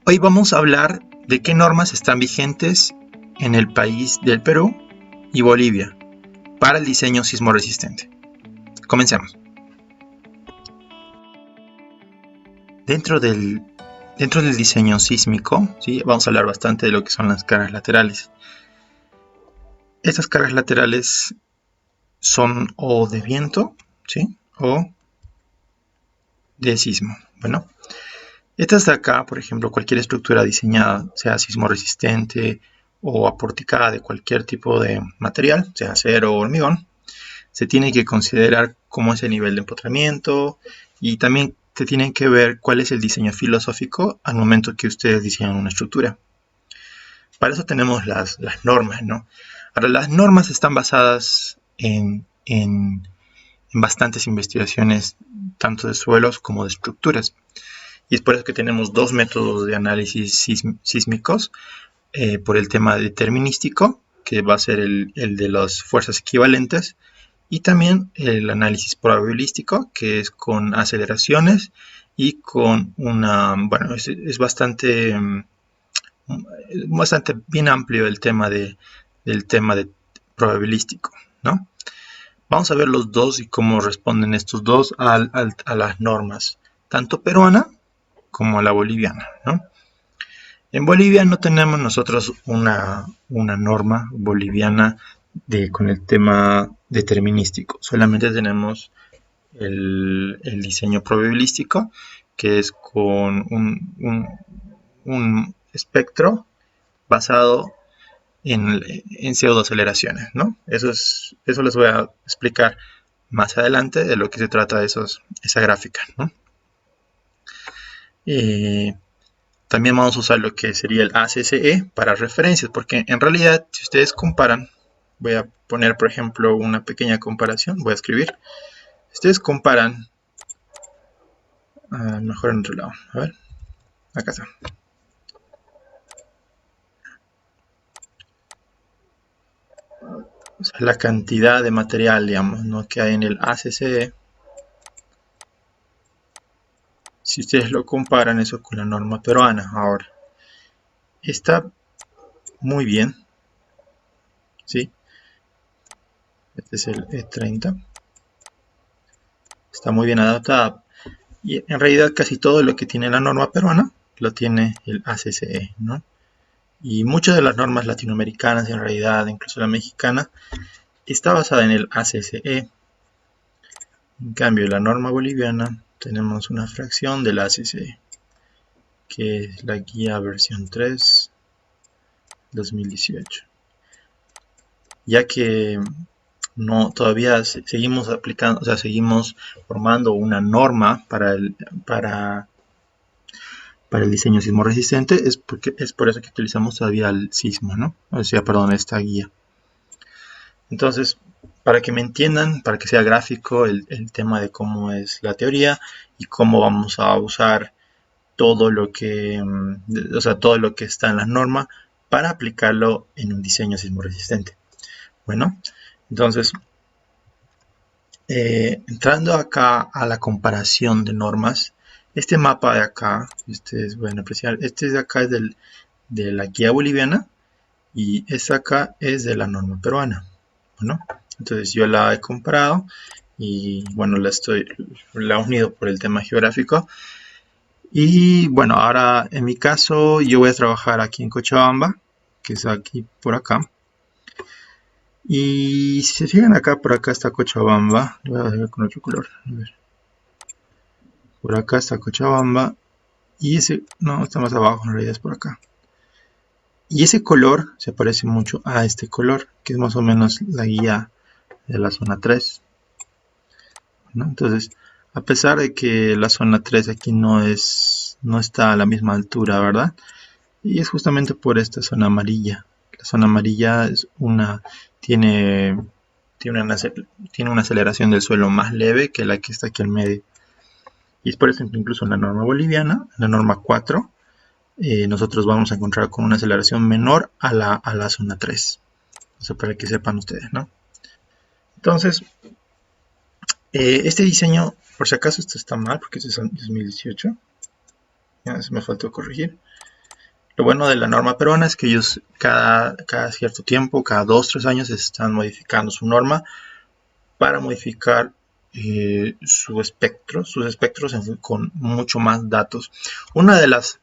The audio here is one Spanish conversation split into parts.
Hoy vamos a hablar de qué normas están vigentes en el país del Perú y Bolivia para el diseño sismo resistente. Comencemos. Dentro del, dentro del diseño sísmico, ¿sí? Vamos a hablar bastante de lo que son las cargas laterales. Estas cargas laterales son o de viento, ¿sí? O de sismo. Bueno, estas de acá, por ejemplo, cualquier estructura diseñada, sea sismo resistente o aporticada de cualquier tipo de material, sea acero o hormigón, se tiene que considerar cómo es el nivel de empotramiento y también se tiene que ver cuál es el diseño filosófico al momento que ustedes diseñan una estructura. Para eso tenemos las normas, ¿no? Ahora, las normas están basadas en bastantes investigaciones, tanto de suelos como de estructuras. Y es por eso que tenemos dos métodos de análisis sísmicos, por el tema determinístico, que va a ser el de las fuerzas equivalentes, y también el análisis probabilístico, que es con aceleraciones y con una, bueno, es bastante bien amplio del tema de probabilístico, ¿no? Vamos a ver los dos y cómo responden estos dos a las normas, tanto peruana como la boliviana, ¿no? En Bolivia no tenemos nosotros una norma boliviana con el tema determinístico, solamente tenemos el diseño probabilístico, que es con un espectro basado en pseudoaceleraciones, ¿no? Eso les voy a explicar más adelante de lo que se trata de esa gráfica, ¿no? Eh, También vamos a usar lo que sería el ACCE para referencias, porque en realidad, si ustedes comparan, voy a poner, por ejemplo, una pequeña comparación, voy a escribir. Si ustedes comparan, mejor en otro lado, a ver, acá está. O sea, la cantidad de material, digamos, ¿no?, que hay en el ACCE, si ustedes lo comparan eso con la norma peruana, ahora, está muy bien, ¿sí? Este es el E30. Está muy bien adaptada. Y en realidad casi todo lo que tiene la norma peruana lo tiene el ACCE, ¿no? Y muchas de las normas latinoamericanas, en realidad, incluso la mexicana, está basada en el ACCE. En cambio, la norma boliviana tenemos una fracción del ACCE, que es la guía versión 3 2018. Ya que no, todavía seguimos aplicando, o sea, seguimos formando una norma para el diseño sismo resistente, es por eso que utilizamos todavía el sismo, ¿no? O sea, perdón, esta guía. Entonces, para que me entiendan, para que sea gráfico el tema de cómo es la teoría y cómo vamos a usar todo lo que, o sea, todo lo que está en la norma para aplicarlo en un diseño sismo resistente. Bueno, entonces, entrando acá a la comparación de normas, este mapa de acá, ustedes pueden apreciar, este de acá es de la guía boliviana y esta acá es de la norma peruana. Bueno, entonces yo la he comparado y bueno, la he unido por el tema geográfico. Y bueno, ahora en mi caso yo voy a trabajar aquí en Cochabamba, que es aquí por acá. Y si se fijan acá, por acá está Cochabamba. Lo voy a dejar con otro color. A ver. Por acá está Cochabamba. Y ese, no, está más abajo, en realidad es por acá. Y ese color se parece mucho a este color, que es más o menos la guía de la zona 3, ¿no? Entonces, a pesar de que la zona 3 aquí no está a la misma altura, ¿verdad? Y es justamente por esta zona amarilla. La zona amarilla tiene, tiene una aceleración del suelo más leve que la que está aquí al medio. Y es por eso que incluso en la norma boliviana, en la norma 4, nosotros vamos a encontrar con una aceleración menor a la zona 3. O sea, para que sepan ustedes, ¿no? Entonces, este diseño, por si acaso esto está mal, porque este es 2018, ya se me faltó corregir. Lo bueno de la norma peruana es que ellos cada cierto tiempo, cada 2 o 3 años, están modificando su norma para modificar sus espectros con mucho más datos. Una de las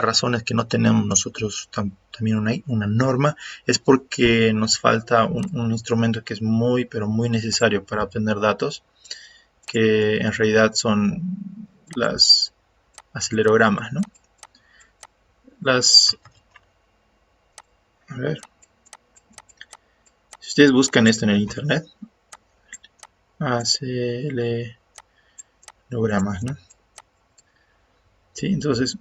razones que no tenemos nosotros también una norma es porque nos falta un instrumento que es muy, pero muy necesario para obtener datos, que en realidad son las acelerogramas, ¿no? A ver, si ustedes buscan esto en el internet, acelerogramas, ¿no? Sí, entonces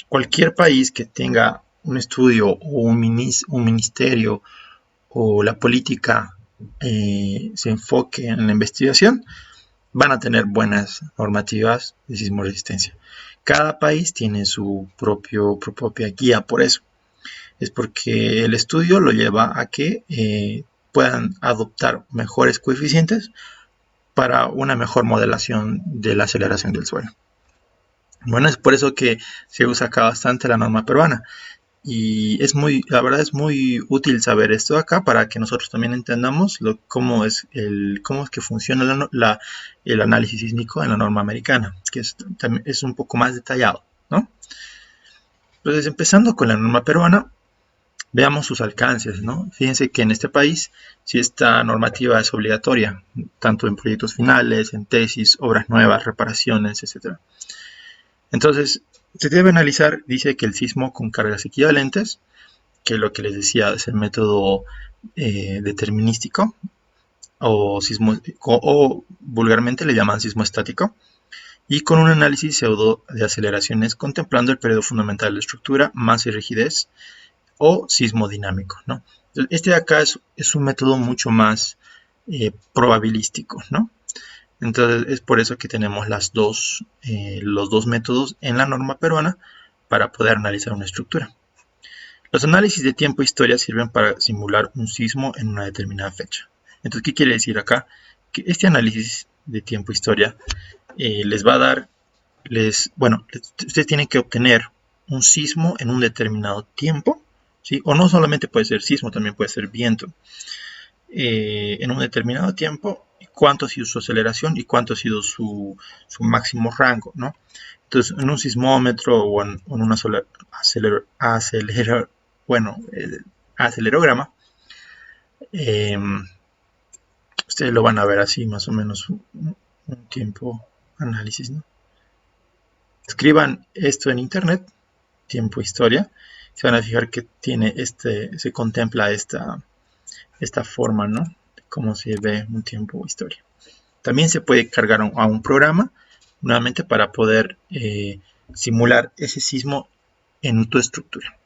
cualquier país que tenga un estudio o un ministerio o la política se enfoque en la investigación, van a tener buenas normativas de sismoresistencia. Cada país tiene su propia guía por eso. Es porque el estudio lo lleva a que puedan adoptar mejores coeficientes para una mejor modelación de la aceleración del suelo. Bueno, es por eso que se usa acá bastante la norma peruana. Y la verdad es muy útil saber esto acá para que nosotros también entendamos cómo es que funciona el análisis sísmico en la norma americana, que es un poco más detallado, ¿no? Entonces, empezando con la norma peruana, veamos sus alcances, ¿no? Fíjense que en este país, si esta normativa es obligatoria, tanto en proyectos finales, en tesis, obras nuevas, reparaciones, etc. Entonces, se debe analizar, dice que el sismo con cargas equivalentes, que lo que les decía es el método determinístico, o vulgarmente le llaman sismo estático, y con un análisis pseudo de aceleraciones contemplando el periodo fundamental de la estructura, masa y rigidez, o sismo dinámico, ¿no? Este de acá es un método mucho más probabilístico, ¿no? Entonces es por eso que tenemos los dos métodos en la norma peruana para poder analizar una estructura. Los análisis de tiempo e historia sirven para simular un sismo en una determinada fecha. Entonces, ¿qué quiere decir acá? Que este análisis de tiempo e historia les va a dar, ustedes tienen que obtener un sismo en un determinado tiempo, ¿sí? O no solamente puede ser sismo, también puede ser viento. En un determinado tiempo, cuánto ha sido su aceleración y cuánto ha sido su máximo rango, ¿no? Entonces, en un sismómetro o en una acelerograma, ustedes lo van a ver así, más o menos un tiempo análisis, ¿no? Escriban esto en internet, tiempo historia, se van a fijar que tiene se contempla esta forma, ¿no? De cómo se ve un tiempo historia. También se puede cargar a un programa, nuevamente para poder simular ese sismo en tu estructura.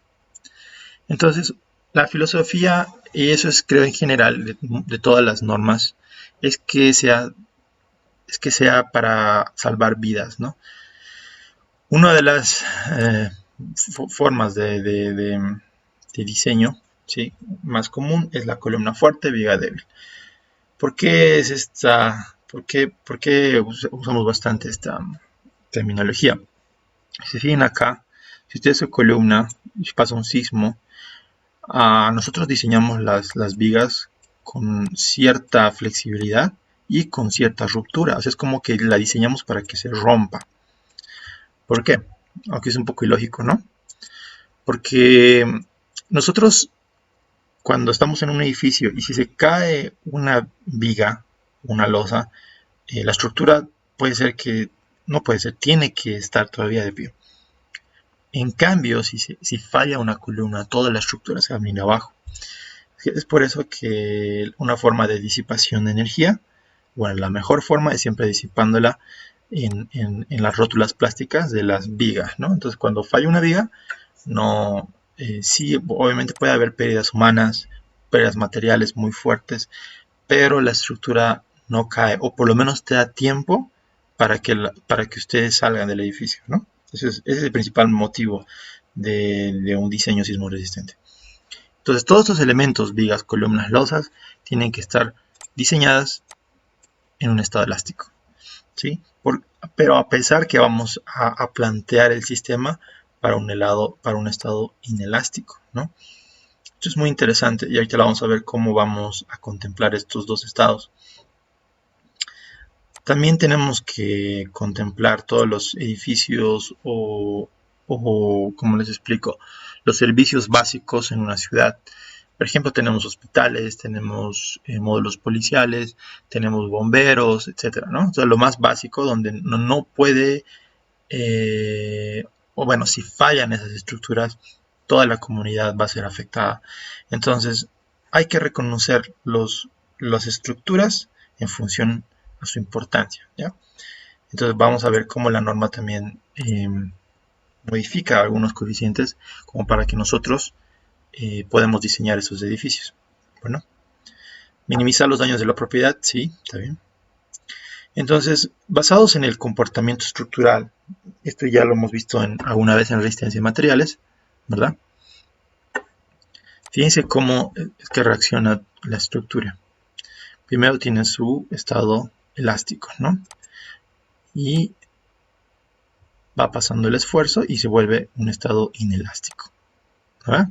Entonces, la filosofía, y eso es creo en general de todas las normas, es que sea para salvar vidas, ¿no? Una de las formas de diseño, ¿sí?, más común es la columna fuerte, viga débil. ¿Por qué es esta? ¿Por qué usamos bastante esta terminología? Si fijan acá, si usted es su columna y pasa un sismo, nosotros diseñamos las vigas con cierta flexibilidad y con cierta ruptura. O sea, es como que la diseñamos para que se rompa. ¿Por qué? Aunque es un poco ilógico, ¿no? Porque nosotros, cuando estamos en un edificio y si se cae una viga, una losa, la estructura tiene que estar todavía de pie. En cambio, si falla una columna, toda la estructura se va a venir abajo. Es por eso que una forma de disipación de energía, bueno, la mejor forma es siempre disipándola en las rótulas plásticas de las vigas, ¿no? Entonces, cuando falla una viga, sí, obviamente puede haber pérdidas humanas, pérdidas materiales muy fuertes, pero la estructura no cae, o por lo menos te da tiempo para que ustedes salgan del edificio, ¿no? Ese es el principal motivo de un diseño sismo resistente. Entonces, todos estos elementos, vigas, columnas, losas, tienen que estar diseñadas en un estado elástico, ¿sí? Pero a pesar que vamos a plantear el sistema para un estado inelástico, ¿no? Esto es muy interesante y ahorita vamos a ver cómo vamos a contemplar estos dos estados. También tenemos que contemplar todos los edificios o como les explico, los servicios básicos en una ciudad. Por ejemplo, tenemos hospitales, tenemos módulos policiales, tenemos bomberos, etcétera, ¿no? O sea, lo más básico donde no puede, o bueno, si fallan esas estructuras, toda la comunidad va a ser afectada. Entonces, hay que reconocer las estructuras en función a su importancia, ¿ya? Entonces, vamos a ver cómo la norma también modifica algunos coeficientes como para que nosotros podemos diseñar esos edificios. Bueno, minimizar los daños de la propiedad, sí, está bien. Entonces, basados en el comportamiento estructural, esto ya lo hemos visto alguna vez en resistencia de materiales, ¿verdad? Fíjense cómo es que reacciona la estructura. Primero tiene su estado elástico, ¿no? Y va pasando el esfuerzo y se vuelve un estado inelástico, ¿verdad?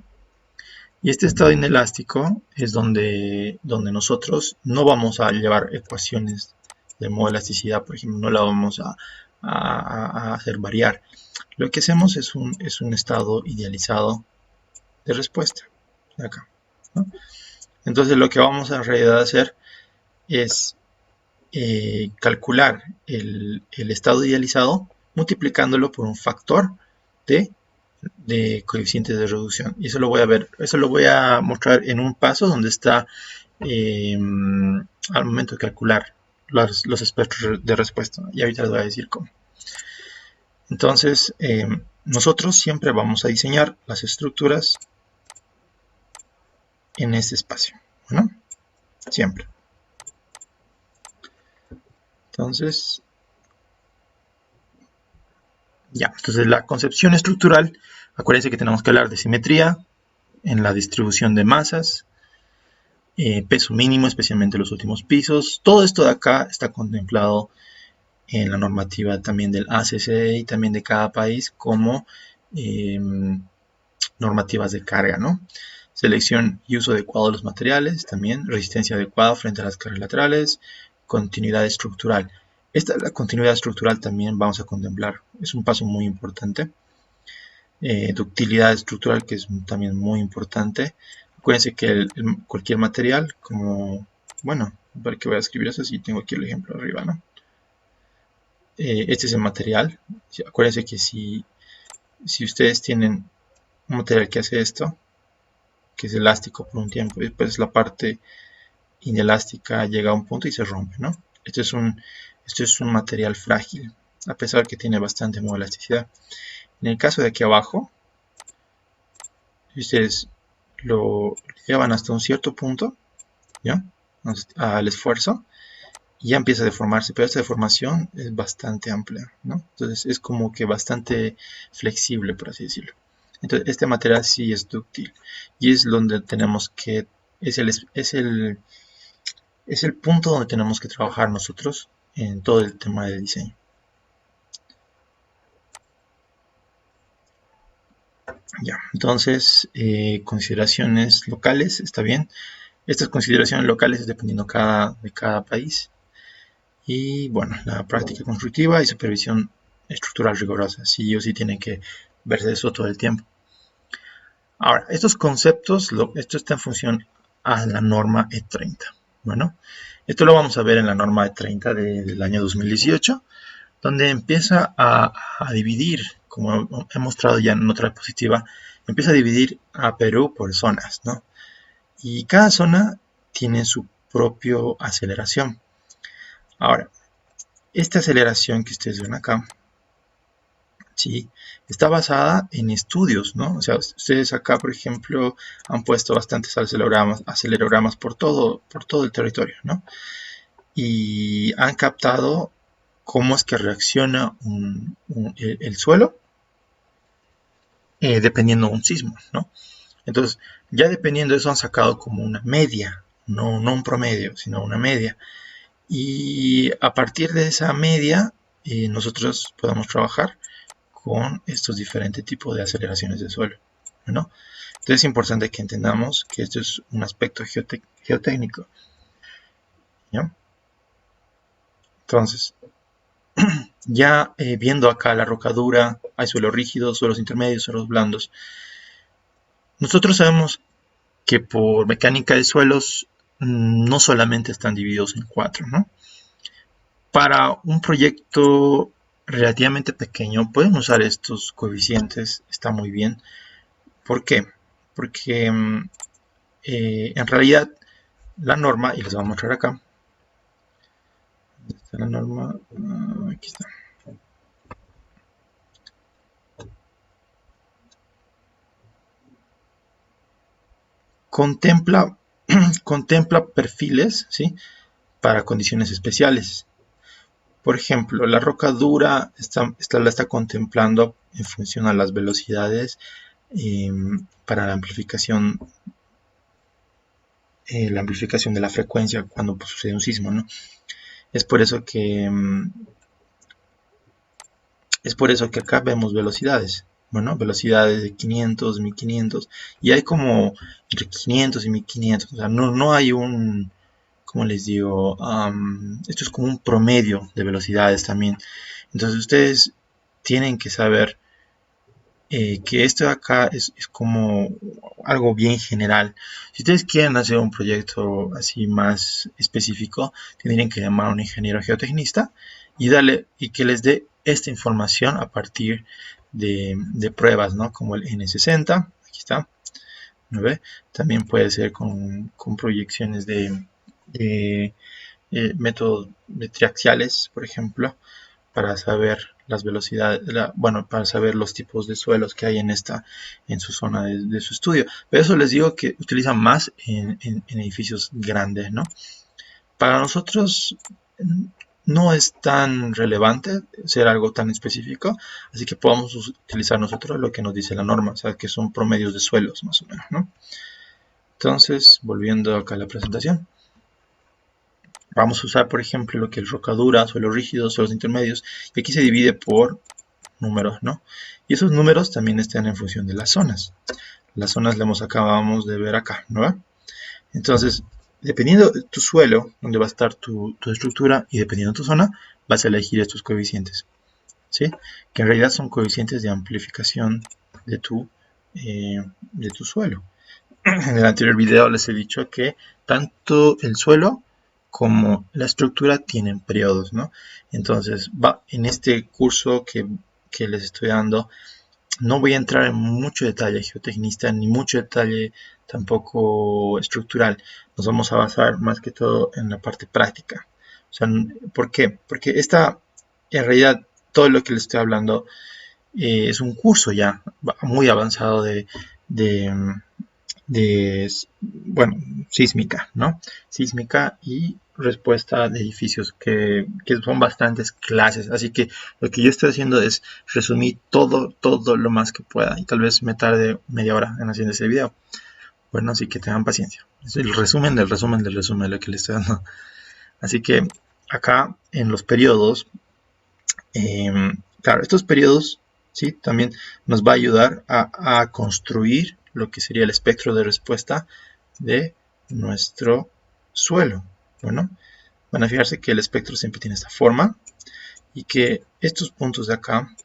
Y este estado inelástico es donde nosotros no vamos a llevar ecuaciones de modo de elasticidad, por ejemplo, no la vamos a hacer variar. Lo que hacemos es un estado idealizado de respuesta, acá, ¿no? Entonces lo que vamos a en realidad hacer es calcular el estado idealizado multiplicándolo por un factor de coeficientes de reducción. Y eso lo voy a mostrar en un paso donde está al momento de calcular los espectros de respuesta. Y ahorita les voy a decir cómo. Entonces, nosotros siempre vamos a diseñar las estructuras en este espacio, ¿no? Siempre. Entonces, ya, entonces la concepción estructural, acuérdense que tenemos que hablar de simetría en la distribución de masas, peso mínimo, especialmente los últimos pisos. Todo esto de acá está contemplado en la normativa también del ACC y también de cada país como normativas de carga, ¿no? Selección y uso adecuado de los materiales, también resistencia adecuada frente a las cargas laterales, continuidad estructural. La continuidad estructural también vamos a contemplar, es un paso muy importante. Ductilidad estructural, que es también muy importante. Acuérdense que cualquier material, como, bueno, para que voy a escribir eso, si tengo aquí el ejemplo arriba, ¿no? Este es el material. Acuérdense que si ustedes tienen un material que hace esto, que es elástico por un tiempo, y después la parte inelástica llega a un punto y se rompe, ¿no? Esto es un material frágil, a pesar que tiene bastante elasticidad. En el caso de aquí abajo, si ustedes lo llevan hasta un cierto punto, ¿ya? Al esfuerzo, y ya empieza a deformarse, pero esta deformación es bastante amplia, ¿no? Entonces es como que bastante flexible, por así decirlo. Entonces este material sí es dúctil, y es donde tenemos que, es el punto donde tenemos que trabajar nosotros en todo el tema de diseño. Ya, entonces, consideraciones locales, está bien. Estas consideraciones locales es dependiendo de cada país. Y bueno, la práctica constructiva y supervisión estructural rigurosa. Sí o sí tiene que verse eso todo el tiempo. Ahora, estos conceptos, esto está en función a la norma E30. Bueno, esto lo vamos a ver en la norma E30 del año 2018, donde empieza a dividir, como he mostrado ya en otra diapositiva, empieza a dividir a Perú por zonas, ¿no? Y cada zona tiene su propia aceleración. Ahora, esta aceleración que ustedes ven acá, ¿sí? Está basada en estudios, ¿no? O sea, ustedes acá, por ejemplo, han puesto bastantes acelerogramas por todo el territorio, ¿no? Y han captado cómo es que reacciona el suelo dependiendo de un sismo, ¿no? Entonces, ya dependiendo de eso han sacado como una media, no un promedio, sino una media. Y a partir de esa media, nosotros podemos trabajar con estos diferentes tipos de aceleraciones de suelo. Bueno, entonces es importante que entendamos que esto es un aspecto geotécnico. ¿Ya? Entonces, ya viendo acá la rocadura, hay suelos rígidos, suelos intermedios, suelos blandos. Nosotros sabemos que por mecánica de suelos no solamente están divididos en 4, ¿no? Para un proyecto relativamente pequeño pueden usar estos coeficientes, está muy bien. ¿Por qué? Porque en realidad la norma, y les voy a mostrar acá, ¿dónde está la norma? Aquí está. Contempla perfiles, ¿sí? Para condiciones especiales. Por ejemplo, la roca dura la está contemplando en función a las velocidades para la amplificación de la frecuencia cuando pues, sucede un sismo, ¿no? Es por eso que acá vemos velocidades. Bueno, velocidades de 500, 1500 y hay como entre 500 y 1500. O sea, no hay un, ¿cómo les digo? Esto es como un promedio de velocidades también. Entonces ustedes tienen que saber que esto de acá es como algo bien general. Si ustedes quieren hacer un proyecto así más específico, tendrían que llamar a un ingeniero geotecnista y que les dé esta información a partir de pruebas, ¿no? Como el N60, aquí está, ¿no ve? También puede ser con proyecciones de métodos triaxiales, por ejemplo, para saber las velocidades, bueno, para saber los tipos de suelos que hay en su zona de su estudio. Pero eso les digo que utilizan más en edificios grandes, ¿no? Para nosotros no es tan relevante ser algo tan específico, así que podemos utilizar nosotros lo que nos dice la norma, o sea, que son promedios de suelos, más o menos, ¿no? Entonces, volviendo acá a la presentación. Vamos a usar, por ejemplo, lo que es rocadura, suelos rígidos, suelos intermedios, y aquí se divide por números, ¿no? Y esos números también están en función de las zonas. Las zonas las acabamos de ver acá, ¿no? Entonces, dependiendo de tu suelo, donde va a estar tu estructura, y dependiendo de tu zona, vas a elegir estos coeficientes, ¿sí? Que en realidad son coeficientes de amplificación de tu suelo. En el anterior video les he dicho que tanto el suelo como la estructura tienen periodos, ¿no? Entonces, en este curso que les estoy dando, no voy a entrar en mucho detalle geotecnista, ni mucho detalle tampoco estructural. Nos vamos a basar más que todo en la parte práctica. O sea, ¿por qué? Porque en realidad, todo lo que les estoy hablando es un curso ya muy avanzado de bueno, sísmica, ¿no? Sísmica y respuesta de edificios, que son bastantes clases. Así que lo que yo estoy haciendo es resumir todo lo más que pueda. Y tal vez me tarde media hora en haciendo ese video. Bueno, así que tengan paciencia. Es el resumen del resumen del resumen de lo que les estoy dando. Así que acá en los periodos, claro, estos periodos, ¿sí? También nos va a ayudar a construir lo que sería el espectro de respuesta de nuestro suelo. Bueno, van a fijarse que el espectro siempre tiene esta forma y que estos puntos de acá,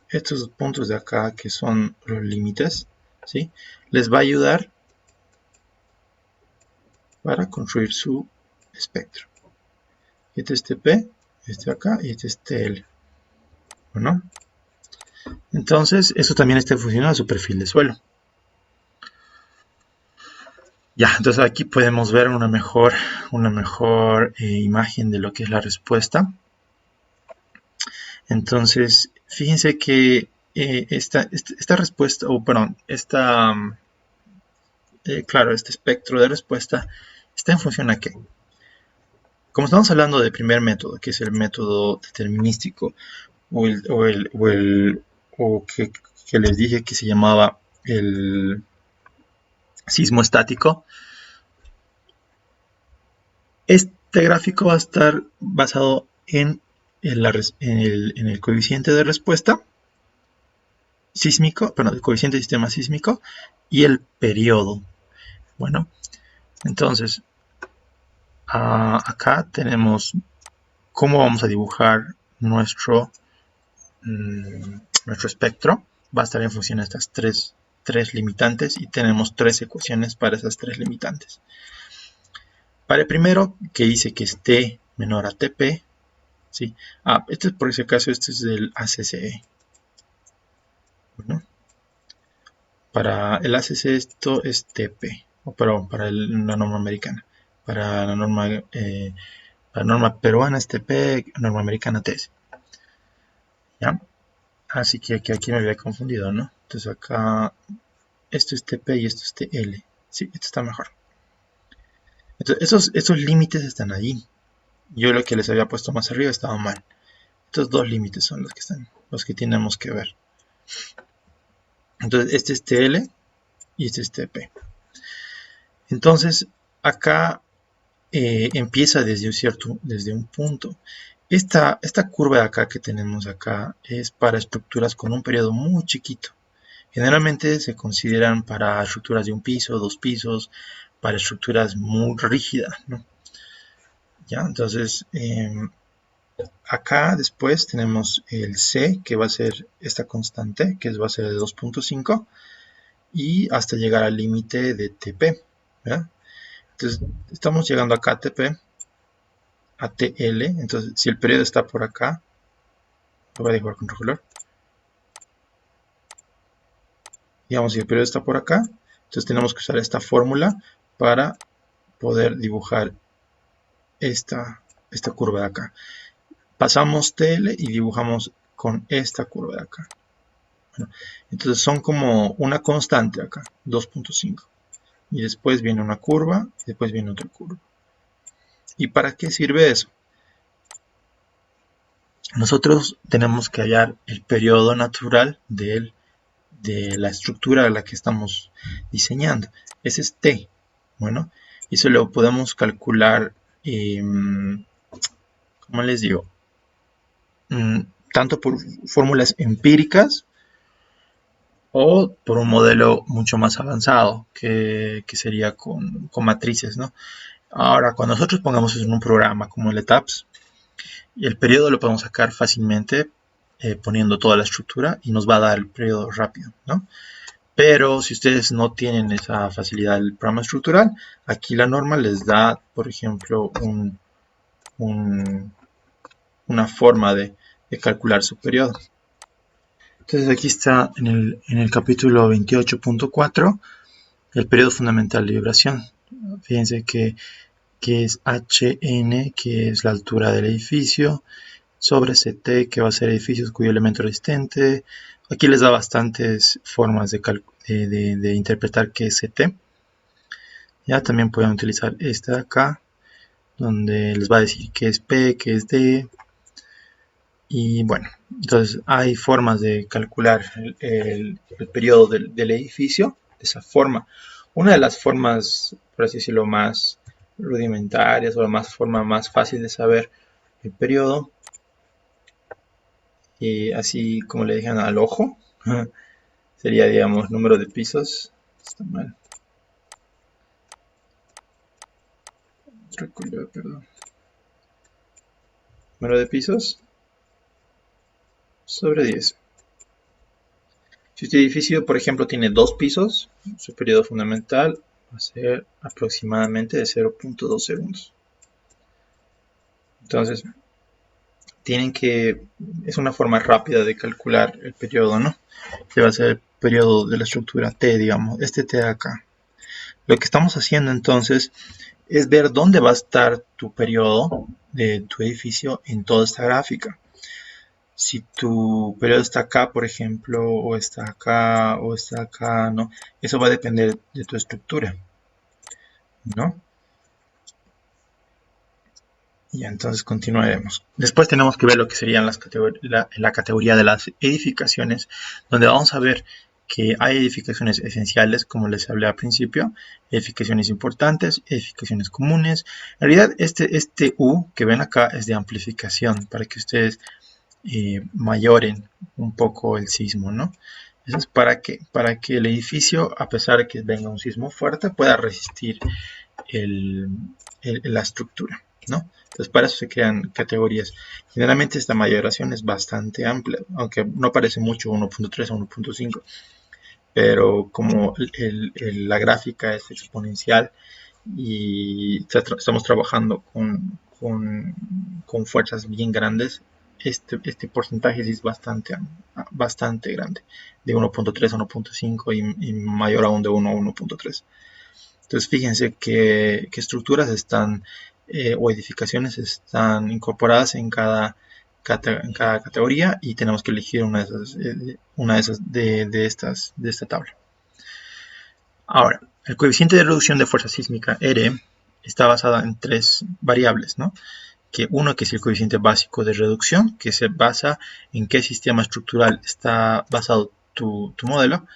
estos puntos de acá que son los límites, ¿sí? Les va a ayudar para construir su espectro. Este es TP, este acá y este es TL. Bueno, entonces eso también está funcionando a su perfil de suelo. Ya, entonces aquí podemos ver una mejor imagen de lo que es la respuesta. Entonces, fíjense que esta respuesta, o perdón, claro, este espectro de respuesta está en función a qué. Como estamos hablando del primer método, que es el método determinístico, o que les dije que se llamaba el sismo estático, este gráfico va a estar basado en en el coeficiente de respuesta sísmico, perdón, el coeficiente del sistema sísmico y el periodo. Bueno, entonces acá tenemos cómo vamos a dibujar nuestro espectro. Va a estar en función de estas tres limitantes y tenemos tres ecuaciones para esas tres limitantes. Para el primero, que dice que es T menor a TP, ¿sí? Este es por ese caso, este es del ACCE. Bueno, para el ACCE esto es TP, perdón, para la norma americana. Para la norma peruana es TP, norma americana TS. ¿Ya? Así que aquí me había confundido, ¿no? Entonces acá, esto es TP y esto es TL. Sí, esto está mejor. Entonces, esos límites están ahí. Yo lo que les había puesto más arriba estaba mal. Estos dos límites son los que tenemos que ver. Entonces, este es TL y este es TP. Entonces, acá empieza desde un punto. Esta curva de acá que tenemos acá es para estructuras con un periodo muy chiquito. Generalmente se consideran para estructuras de un piso, dos pisos, para estructuras muy rígidas, ¿no? ¿Ya? Entonces, acá después tenemos el C, que va a ser esta constante, que va a ser de 2.5, y hasta llegar al límite de TP, ¿verdad? Entonces, estamos llegando acá a TP, a TL, entonces si el periodo está por acá, lo voy a dibujar con otro color. Digamos, si el periodo está por acá, entonces tenemos que usar esta fórmula para poder dibujar esta curva de acá. Pasamos TL y dibujamos con esta curva de acá. Bueno, entonces son como una constante acá, 2.5. Y después viene una curva, y después viene otra curva. ¿Y para qué sirve eso? Nosotros tenemos que hallar el periodo natural de la estructura a la que estamos diseñando. Ese es T. Bueno, y eso lo podemos calcular, ¿cómo les digo? Tanto por fórmulas empíricas o por un modelo mucho más avanzado que sería con matrices, ¿no? Ahora, cuando nosotros pongamos eso en un programa como el ETAPS, el periodo lo podemos sacar fácilmente poniendo toda la estructura y nos va a dar el periodo rápido, ¿no? Pero si ustedes no tienen esa facilidad del programa estructural, aquí la norma les da, por ejemplo, una forma de calcular su periodo. Entonces aquí está en el capítulo 28.4 el periodo fundamental de vibración. Fíjense que es HN, que es la altura del edificio, sobre CT, que va a ser edificios cuyo elemento resistente. Aquí les da bastantes formas de interpretar qué es CT. Ya también pueden utilizar esta de acá, donde les va a decir qué es P, qué es D. Y bueno, entonces hay formas de calcular el periodo del edificio de esa forma. Una de las formas, por así decirlo, más rudimentarias o la forma más fácil de saber el periodo, y así como le dijeron al ojo, sería, digamos, número de pisos. Está mal. Perdón. Número de pisos sobre 10. Si este edificio, por ejemplo, tiene 2 pisos, su periodo fundamental va a ser aproximadamente de 0.2 segundos. Entonces, es una forma rápida de calcular el periodo, ¿no? Que va a ser el periodo de la estructura T, digamos, este T de acá. Lo que estamos haciendo entonces es ver dónde va a estar tu periodo de tu edificio en toda esta gráfica. Si tu periodo está acá, por ejemplo, o está acá, ¿no? Eso va a depender de tu estructura, ¿no? Y entonces continuaremos. Después tenemos que ver lo que serían la categoría de las edificaciones, donde vamos a ver que hay edificaciones esenciales, como les hablé al principio, edificaciones importantes, edificaciones comunes. En realidad, este U que ven acá es de amplificación, para que ustedes mayoren un poco el sismo, ¿no? Eso es para que el edificio, a pesar de que venga un sismo fuerte, pueda resistir la estructura, ¿no? Entonces, para eso se crean categorías. Generalmente esta mayoración es bastante amplia, aunque no parece mucho 1.3 a 1.5, pero como la gráfica es exponencial y estamos trabajando con fuerzas bien grandes, este porcentaje sí es bastante grande, de 1.3 a 1.5 y mayor aún de 1 a 1.3. Entonces fíjense que estructuras están o edificaciones están incorporadas en cada categoría y tenemos que elegir una de esas de esta tabla. Ahora, el coeficiente de reducción de fuerza sísmica R está basado en tres variables, ¿no? Uno que es el coeficiente básico de reducción, que se basa en qué sistema estructural está basado tu modelo.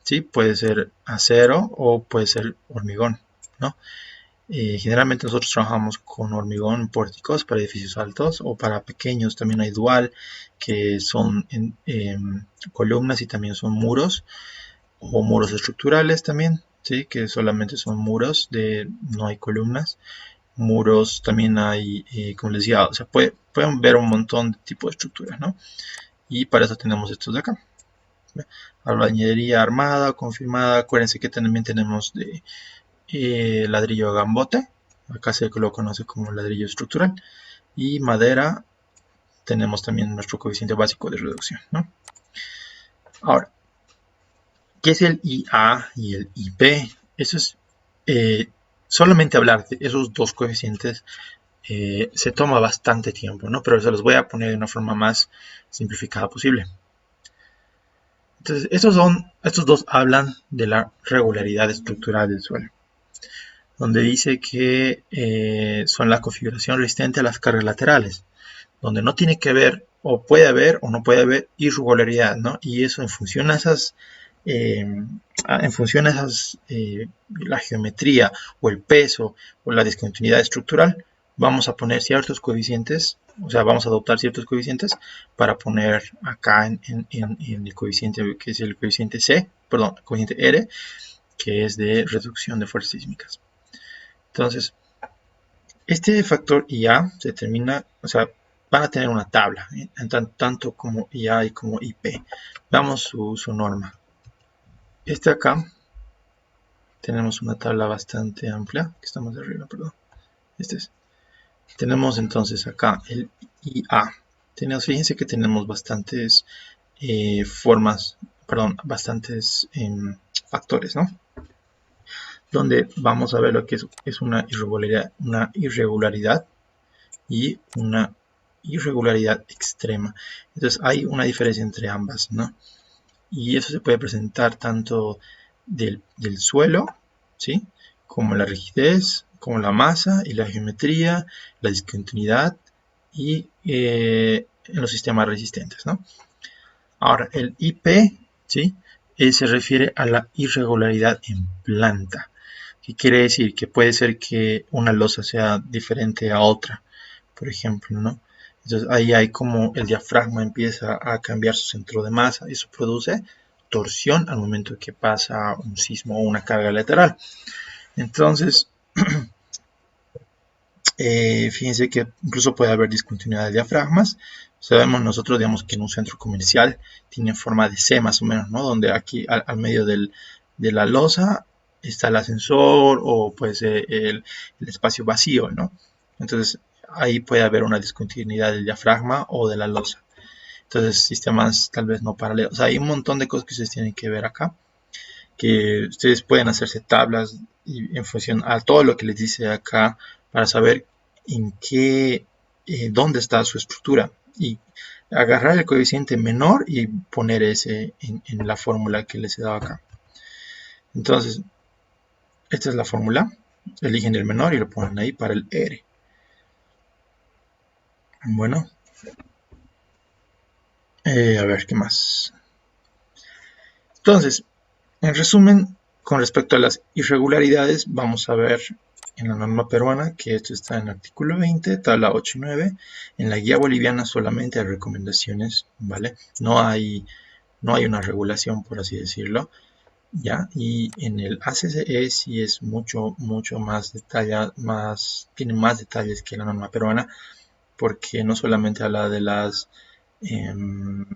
¿Sí? Puede ser acero o puede ser hormigón, ¿no? Generalmente nosotros trabajamos con hormigón pórticos para edificios altos o para pequeños también hay dual, que son columnas y también son muros o muros estructurales también, ¿sí? Que solamente son muros, no hay columnas. Muros también hay, como les decía, o sea, pueden ver un montón de tipos de estructuras, ¿no? Y para eso tenemos estos de acá. Albañilería armada, confirmada. Acuérdense que también tenemos de ladrillo gambote, acá se lo conoce como ladrillo estructural, y madera tenemos también nuestro coeficiente básico de reducción, ¿no? Ahora, ¿qué es el IA y el IP? Eso es solamente hablar de esos dos coeficientes se toma bastante tiempo, ¿no? Pero se los voy a poner de una forma más simplificada posible. Entonces, estos dos hablan de la regularidad estructural del suelo, donde dice que son la configuración resistente a las cargas laterales, donde no tiene que haber, o puede haber, o no puede haber irregularidad, ¿no? Y eso en función a esas, la geometría, o el peso, o la discontinuidad estructural, vamos a poner ciertos coeficientes, o sea, vamos a adoptar ciertos coeficientes para poner acá en el coeficiente, que es el coeficiente C, perdón, el coeficiente R, que es de reducción de fuerzas sísmicas. Entonces, este factor IA se determina, o sea, van a tener una tabla, tanto como IA y como IP. Veamos su norma. Acá tenemos una tabla bastante amplia, que está más arriba, perdón. Tenemos entonces acá el IA. Fíjense que tenemos bastantes factores, ¿no? Donde vamos a ver lo que es una irregularidad y una irregularidad extrema. Entonces hay una diferencia entre ambas, ¿no? Y eso se puede presentar tanto del suelo, ¿sí? Como la rigidez, como la masa y la geometría, la discontinuidad y en los sistemas resistentes, ¿no? Ahora, el IP, ¿sí? Se refiere a la irregularidad en planta. ¿Qué quiere decir? Que puede ser que una losa sea diferente a otra, por ejemplo, ¿no? Entonces ahí hay como el diafragma empieza a cambiar su centro de masa y eso produce torsión al momento que pasa un sismo o una carga lateral. Entonces, fíjense que incluso puede haber discontinuidad de diafragmas. Sabemos nosotros, digamos, que en un centro comercial tiene forma de C más o menos, ¿no? Donde aquí al medio de la losa está el ascensor o pues el espacio vacío, ¿no? Entonces ahí puede haber una discontinuidad del diafragma o de la losa. Entonces sistemas tal vez no paralelos. O sea, hay un montón de cosas que ustedes tienen que ver acá, que ustedes pueden hacerse tablas y en función a todo lo que les dice acá para saber en qué, dónde está su estructura y agarrar el coeficiente menor y poner ese en la fórmula que les he dado acá. Entonces, esta es la fórmula. Eligen el menor y lo ponen ahí para el R. Bueno, a ver, ¿qué más? Entonces, en resumen, con respecto a las irregularidades, vamos a ver en la norma peruana, que esto está en el artículo 20, tabla 8 y 9. En la guía boliviana solamente hay recomendaciones, ¿vale? No hay una regulación, por así decirlo, ¿ya? Y en el ACCE sí es mucho más detallado, tiene más detalles que la norma peruana, porque no solamente habla em,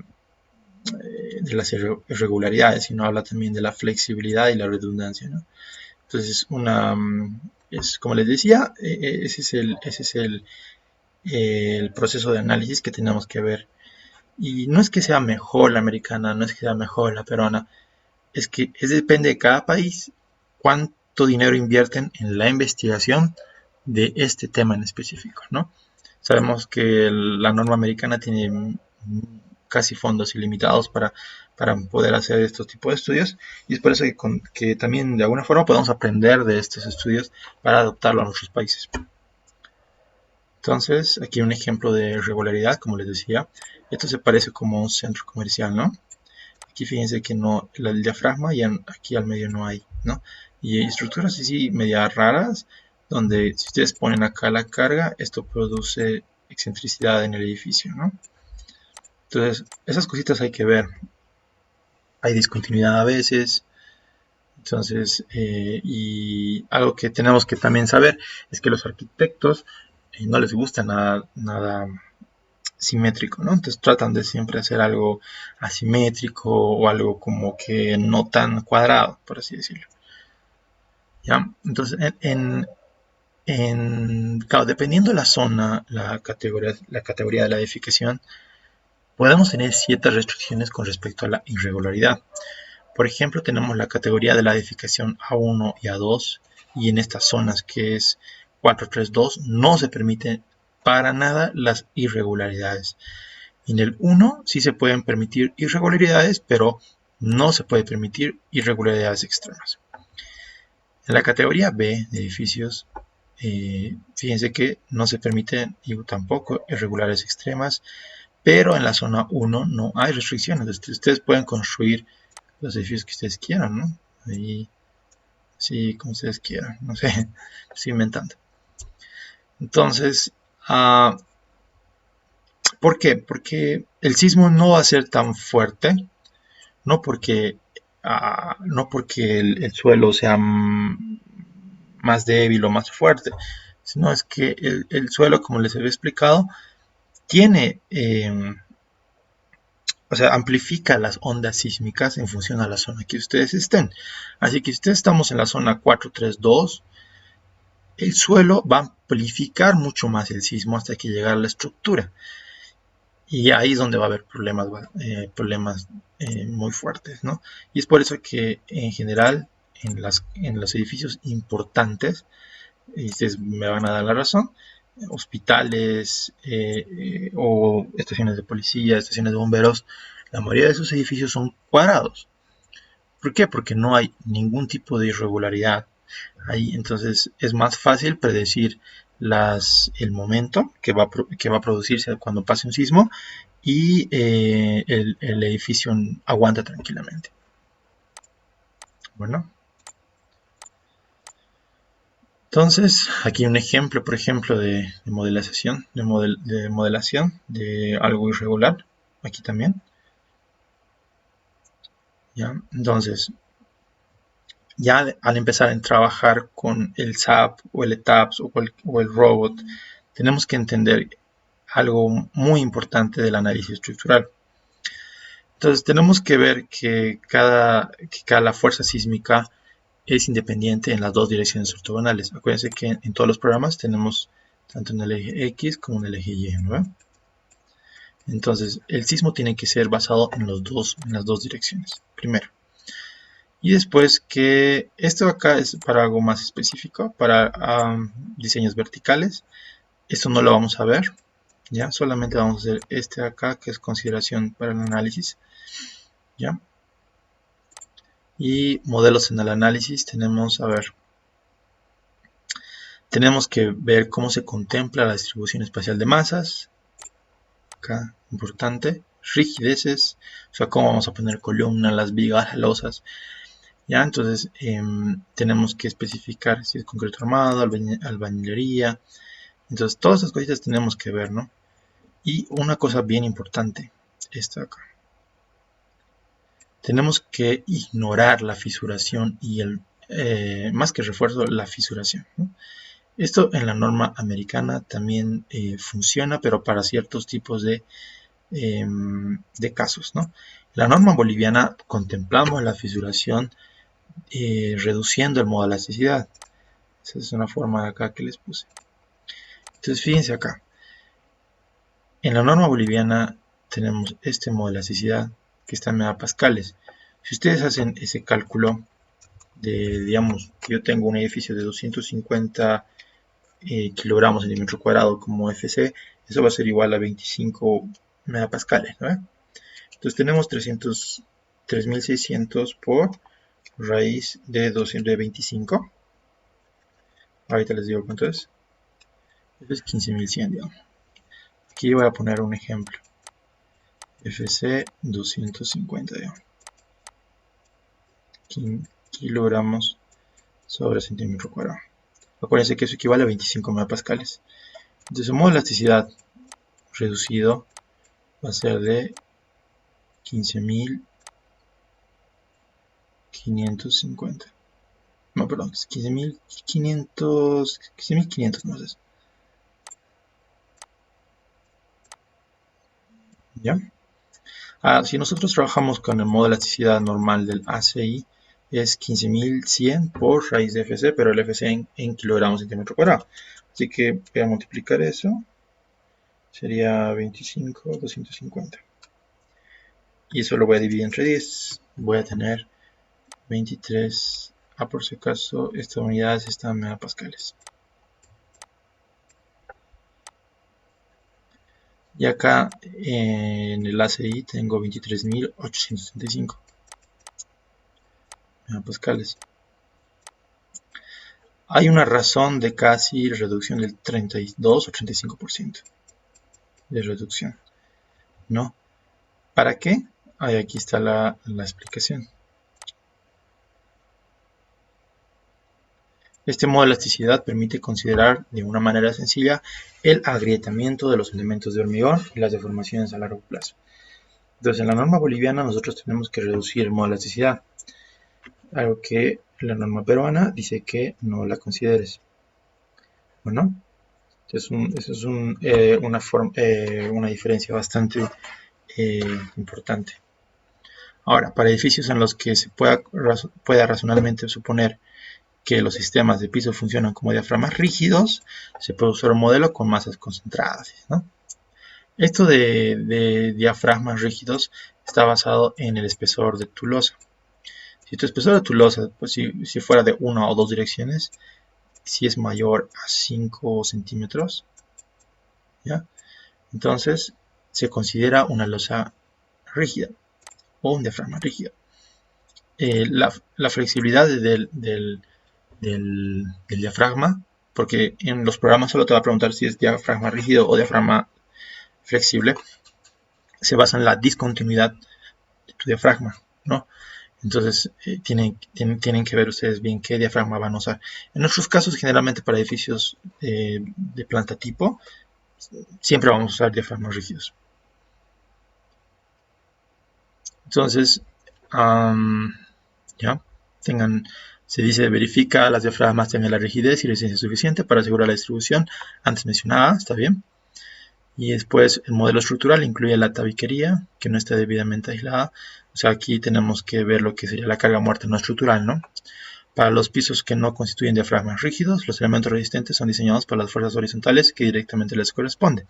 de las irregularidades, sino habla también de la flexibilidad y la redundancia, ¿no? Entonces, es como les decía, ese es el proceso de análisis que tenemos que ver. Y no es que sea mejor la americana, no es que sea mejor la peruana, es que depende de cada país cuánto dinero invierten en la investigación de este tema en específico, ¿no? Sabemos que la norma americana tiene casi fondos ilimitados para poder hacer estos tipos de estudios, y es por eso que también de alguna forma podemos aprender de estos estudios para adoptarlo a nuestros países. Entonces, aquí un ejemplo de regularidad, como les decía, esto se parece como un centro comercial, ¿no? Aquí fíjense que no, el diafragma y aquí al medio no hay, ¿no? Y estructuras así medias raras, donde si ustedes ponen acá la carga, esto produce excentricidad en el edificio, ¿no? Entonces, esas cositas hay que ver. Hay discontinuidad a veces. Entonces, y algo que tenemos que también saber es que los arquitectos no les gusta nada simétrico, ¿no? Entonces tratan de siempre hacer algo asimétrico o algo como que no tan cuadrado, por así decirlo. ¿Ya? Entonces, claro, dependiendo de la zona, la categoría de la edificación, podemos tener ciertas restricciones con respecto a la irregularidad. Por ejemplo, tenemos la categoría de la edificación A1 y A2, y en estas zonas que es 432 no se permite para nada las irregularidades. En el 1 sí se pueden permitir irregularidades, pero no se puede permitir irregularidades extremas. En la categoría B de edificios, fíjense que no se permiten tampoco irregularidades extremas, pero en la zona 1 no hay restricciones. Ustedes pueden construir los edificios que ustedes quieran, ¿no? Ahí, sí, como ustedes quieran, no sé, estoy inventando. Entonces, ¿por qué? Porque el sismo no va a ser tan fuerte, no porque, no porque el suelo sea más débil o más fuerte, sino es que el suelo, como les había explicado, tiene, o sea, amplifica las ondas sísmicas en función a la zona que ustedes estén. Así que si ustedes estamos en la zona 432, el suelo va a amplificar mucho más el sismo hasta que llegue a la estructura. Y ahí es donde va a haber problemas muy fuertes, ¿no? Y es por eso que en general en los edificios importantes, y ustedes me van a dar la razón, hospitales o estaciones de policía, estaciones de bomberos, la mayoría de esos edificios son cuadrados. ¿Por qué? Porque no hay ningún tipo de irregularidad ahí. Entonces es más fácil predecir el momento que va a producirse cuando pase un sismo, y el edificio aguanta tranquilamente. Bueno, entonces aquí un ejemplo, por ejemplo, de modelación, de modelación de algo irregular. Aquí también. ¿Ya? Entonces, ya al empezar a trabajar con el SAP o el ETAPS o el robot, tenemos que entender algo muy importante del análisis estructural. Entonces tenemos que ver que cada fuerza sísmica es independiente en las dos direcciones ortogonales. Acuérdense que en todos los programas tenemos tanto en el eje X como en el eje Y, ¿no? Entonces el sismo tiene que ser basado en las dos direcciones, primero. Y después que esto acá es para algo más específico, para diseños verticales. Esto no lo vamos a ver, ¿ya? Solamente vamos a hacer este acá, que es consideración para el análisis, ¿ya? Y modelos en el análisis tenemos, a ver, tenemos que ver cómo se contempla la distribución espacial de masas, acá, importante, rigideces, o sea, cómo vamos a poner columnas, las vigas, las losas. Ya, entonces tenemos que especificar si es concreto armado, albañilería. Entonces, todas esas cositas tenemos que ver, ¿no? Y una cosa bien importante, esta acá. Tenemos que ignorar la fisuración y más que refuerzo, la fisuración, ¿no? Esto en la norma americana también funciona, pero para ciertos tipos de casos, ¿no? En la norma boliviana contemplamos la fisuración reduciendo el modo de elasticidad. Esa es una forma de acá que les puse. Entonces, fíjense acá. En la norma boliviana tenemos este modo de elasticidad que está en megapascales. Si ustedes hacen ese cálculo de, digamos, que yo tengo un edificio de 250 kilogramos en el metro cuadrado como FC, eso va a ser igual a 25 megapascales, ¿no? Entonces tenemos 3600 por raíz de 225. Ahorita les digo cuánto es. Es 15100, digamos. Aquí voy a poner un ejemplo. FC 250, digamos. Kilogramos sobre centímetro cuadrado. Acuérdense que eso equivale a 25 megapascales. Entonces, el modo de elasticidad reducido va a ser de 15.550. No, perdón, 15.500. 15.500 más. ¿Ya? Si nosotros trabajamos con el modo de elasticidad normal del ACI, es 15.100 por raíz de FC, pero el FC en kilogramos centímetro cuadrado. Así que voy a multiplicar eso. Sería 25.250. Y eso lo voy a dividir entre 10. Voy a tener 23. Por si acaso, estas unidades están en megapascales. Y acá en el ACI tengo 23.875 megapascales. Hay una razón de casi reducción del 32 o 35% de reducción, ¿no? ¿Para qué? Aquí está la explicación. Este modo de elasticidad permite considerar de una manera sencilla el agrietamiento de los elementos de hormigón y las deformaciones a largo plazo. Entonces, en la norma boliviana nosotros tenemos que reducir el modo de elasticidad, algo que la norma peruana dice que no la consideres. Bueno, eso es una diferencia bastante importante. Ahora, para edificios en los que se pueda razonablemente suponer que los sistemas de piso funcionan como diafragmas rígidos, se puede usar un modelo con masas concentradas, ¿no? Esto de diafragmas rígidos está basado en el espesor de tu losa. Si tu espesor de tu losa, pues si fuera de una o dos direcciones, si es mayor a 5 centímetros, ¿ya? Entonces se considera una losa rígida o un diafragma rígido. La flexibilidad del diafragma, porque en los programas solo te va a preguntar si es diafragma rígido o diafragma flexible, se basa en la discontinuidad de tu diafragma, ¿no? Entonces tienen que ver ustedes bien qué diafragma van a usar. En nuestros casos, generalmente para edificios de planta tipo, siempre vamos a usar diafragmas rígidos. Entonces, ya, se dice verifica las diafragmas tengan la rigidez y resistencia suficiente para asegurar la distribución antes mencionada, está bien. Y después el modelo estructural incluye la tabiquería que no está debidamente aislada. O sea, aquí tenemos que ver lo que sería la carga muerta no estructural, ¿no? Para los pisos que no constituyen diafragmas rígidos, los elementos resistentes son diseñados para las fuerzas horizontales que directamente les corresponde.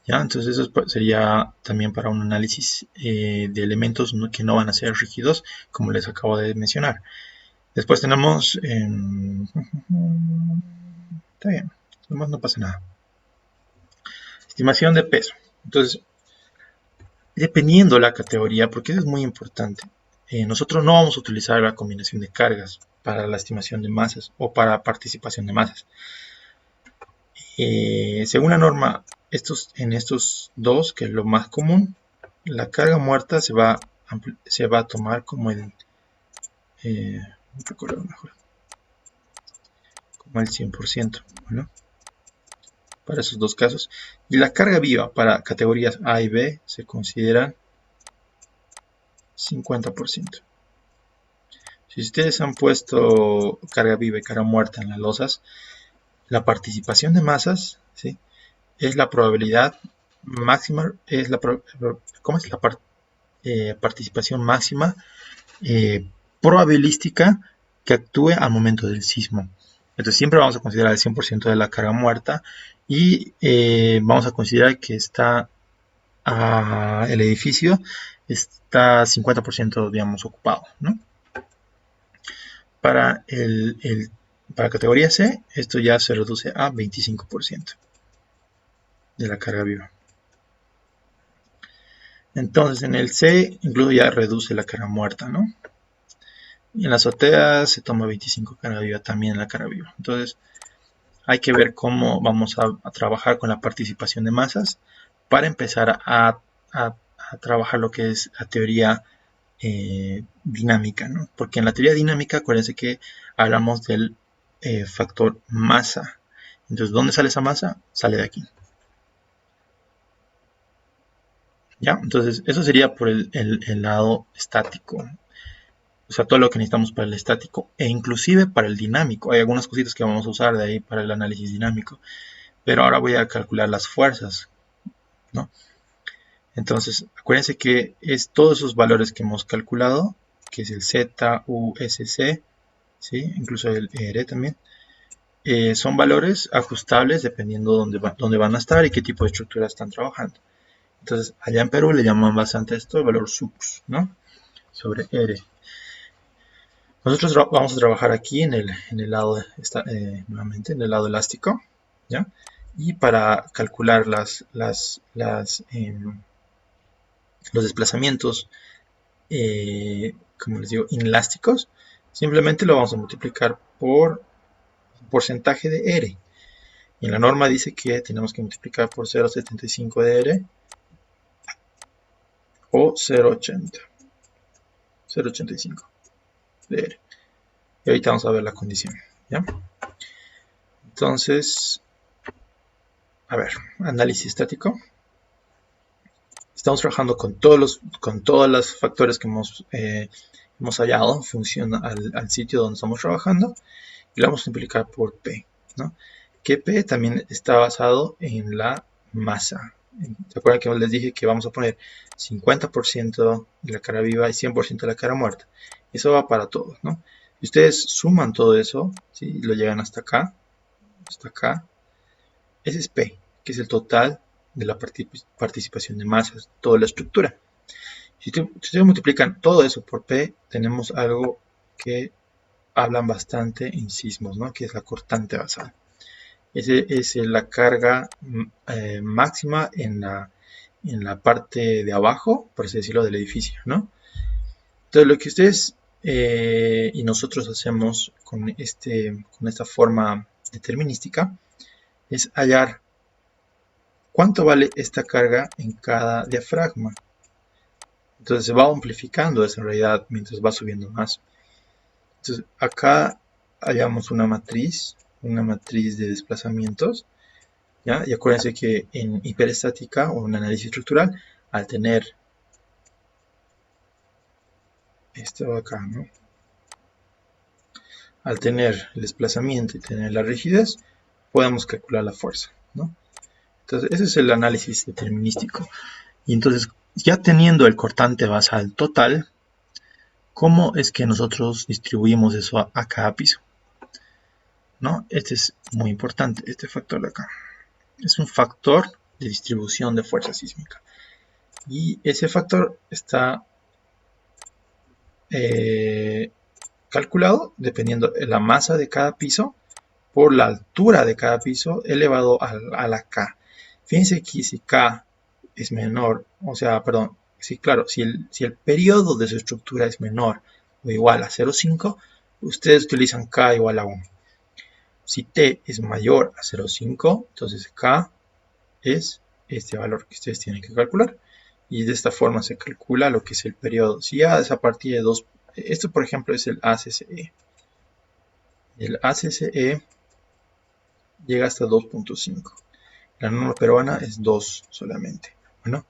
¿Ya? Entonces eso sería también para un análisis de elementos que no van a ser rígidos, como les acabo de mencionar. Después tenemos... está bien, además no pasa nada. Estimación de peso. Entonces, dependiendo la categoría, porque eso es muy importante, nosotros no vamos a utilizar la combinación de cargas para la estimación de masas o para participación de masas. Según la norma, en estos dos, que es lo más común, la carga muerta se va a tomar como el, recuerdo mejor, como el 100%, ¿no? Para esos dos casos. Y la carga viva para categorías A y B se consideran 50%. Si ustedes han puesto carga viva y carga muerta en las losas, la participación de masas, ¿sí?, es la probabilidad máxima, es la, ¿cómo es? La participación máxima probabilística que actúe al momento del sismo. Entonces siempre vamos a considerar el 100% de la carga muerta y vamos a considerar que está el edificio está 50%, digamos, ocupado, ¿no? Para para categoría C, esto ya se reduce a 25% de la carga viva. Entonces en el C incluso ya reduce la carga muerta, ¿no? Y en la azotea se toma 25 carga viva también en la carga viva. Entonces hay que ver cómo vamos a trabajar con la participación de masas para empezar a trabajar lo que es la teoría dinámica, ¿no? Porque en la teoría dinámica, acuérdense que hablamos del factor masa. Entonces, ¿dónde sale esa masa? Sale de aquí. ¿Ya? Entonces, eso sería por el lado estático. O sea, todo lo que necesitamos para el estático e inclusive para el dinámico. Hay algunas cositas que vamos a usar de ahí para el análisis dinámico. Pero ahora voy a calcular las fuerzas, ¿no? Entonces, acuérdense que es todos esos valores que hemos calculado, que es el Z, U, S, C, ¿sí? Incluso el ER también. Son valores ajustables dependiendo dónde van a estar y qué tipo de estructura están trabajando. Entonces, allá en Perú le llaman bastante esto el valor SUX, ¿no? Sobre R. Nosotros vamos a trabajar aquí en el lado, nuevamente, en el lado elástico, ¿ya? Y para calcular los desplazamientos, como les digo, inelásticos, simplemente lo vamos a multiplicar por porcentaje de R. Y en la norma dice que tenemos que multiplicar por 0,75 de R o 0,85 de R. Y ahorita vamos a ver la condición, ¿ya? Entonces, a ver, análisis estático. Estamos trabajando con todos los factores que hemos hallado en función al sitio donde estamos trabajando y lo vamos a multiplicar por P, ¿no? Que P también está basado en la masa. ¿Se acuerdan que les dije que vamos a poner 50% de la cara viva y 100% de la cara muerta? Eso va para todos, ¿no? Si ustedes suman todo eso, ¿sí?, lo llegan hasta acá, ese es P, que es el total de la participación de masas, toda la estructura. Si ustedes multiplican todo eso por P, tenemos algo que hablan bastante en sismos, ¿no?, que es la cortante basal. Esa es la carga máxima en la parte de abajo, por así decirlo, del edificio, ¿no? Entonces, lo que ustedes y nosotros hacemos con esta forma determinística es hallar cuánto vale esta carga en cada diafragma. Entonces se va amplificando esa realidad mientras va subiendo más. Entonces acá hallamos una matriz de desplazamientos, ¿ya? Y acuérdense que en hiperestática o en análisis estructural, al tener esto acá, ¿no?, al tener el desplazamiento y tener la rigidez, podemos calcular la fuerza, ¿no? Entonces ese es el análisis determinístico. Y entonces, ya teniendo el cortante basal total, ¿cómo es que nosotros distribuimos eso a cada piso? ¿No? Este es muy importante, este factor de acá. Es un factor de distribución de fuerza sísmica. Y ese factor está calculado dependiendo de la masa de cada piso por la altura de cada piso elevado a la K. Fíjense que si K es menor, o sea, perdón, sí, claro, si el periodo de su estructura es menor o igual a 0,5, ustedes utilizan K igual a 1. Si T es mayor a 0,5, entonces K es este valor que ustedes tienen que calcular. y de esta forma se calcula lo que es el periodo. Si ya es a partir de 2, esto por ejemplo es el ACCE. El ACCE llega hasta 2.5. La norma peruana es 2 solamente. Bueno,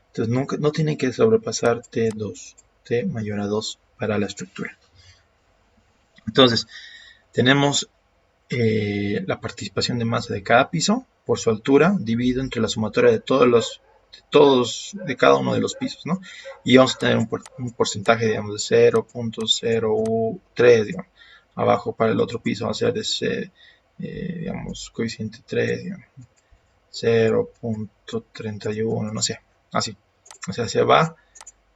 entonces nunca, no tiene que sobrepasar T2, T mayor a 2 para la estructura. Entonces, tenemos la participación de masa de cada piso por su altura dividido entre la sumatoria de de cada uno de los pisos, ¿no? Y vamos a tener un porcentaje, digamos, de 0.03, digamos. Abajo para el otro piso va a ser de, digamos, coeficiente 3, digamos, 0.31, no sé, así. O sea, se va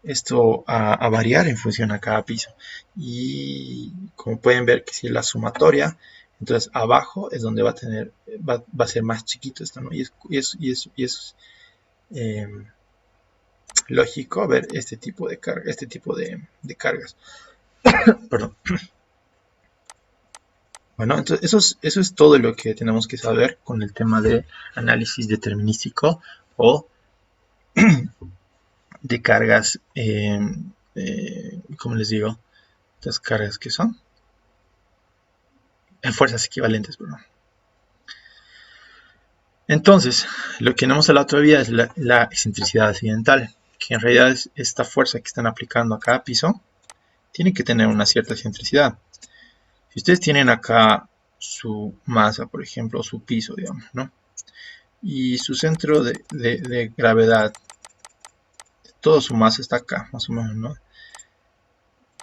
esto a variar en función a cada piso. Y como pueden ver que si es la sumatoria, entonces abajo es donde va a ser más chiquito esto, ¿no? Y es lógico ver este tipo de cargas. Perdón. Bueno, entonces eso es todo lo que tenemos que saber con el tema de análisis determinístico o de cargas, como les digo, estas cargas que son en fuerzas equivalentes, perdón. Entonces, lo que no hemos hablado todavía es la excentricidad accidental, que en realidad es esta fuerza que están aplicando a cada piso, tiene que tener una cierta excentricidad. Si ustedes tienen acá su masa, por ejemplo, su piso, digamos, ¿no? Y su centro de gravedad, toda su masa está acá, más o menos, ¿no?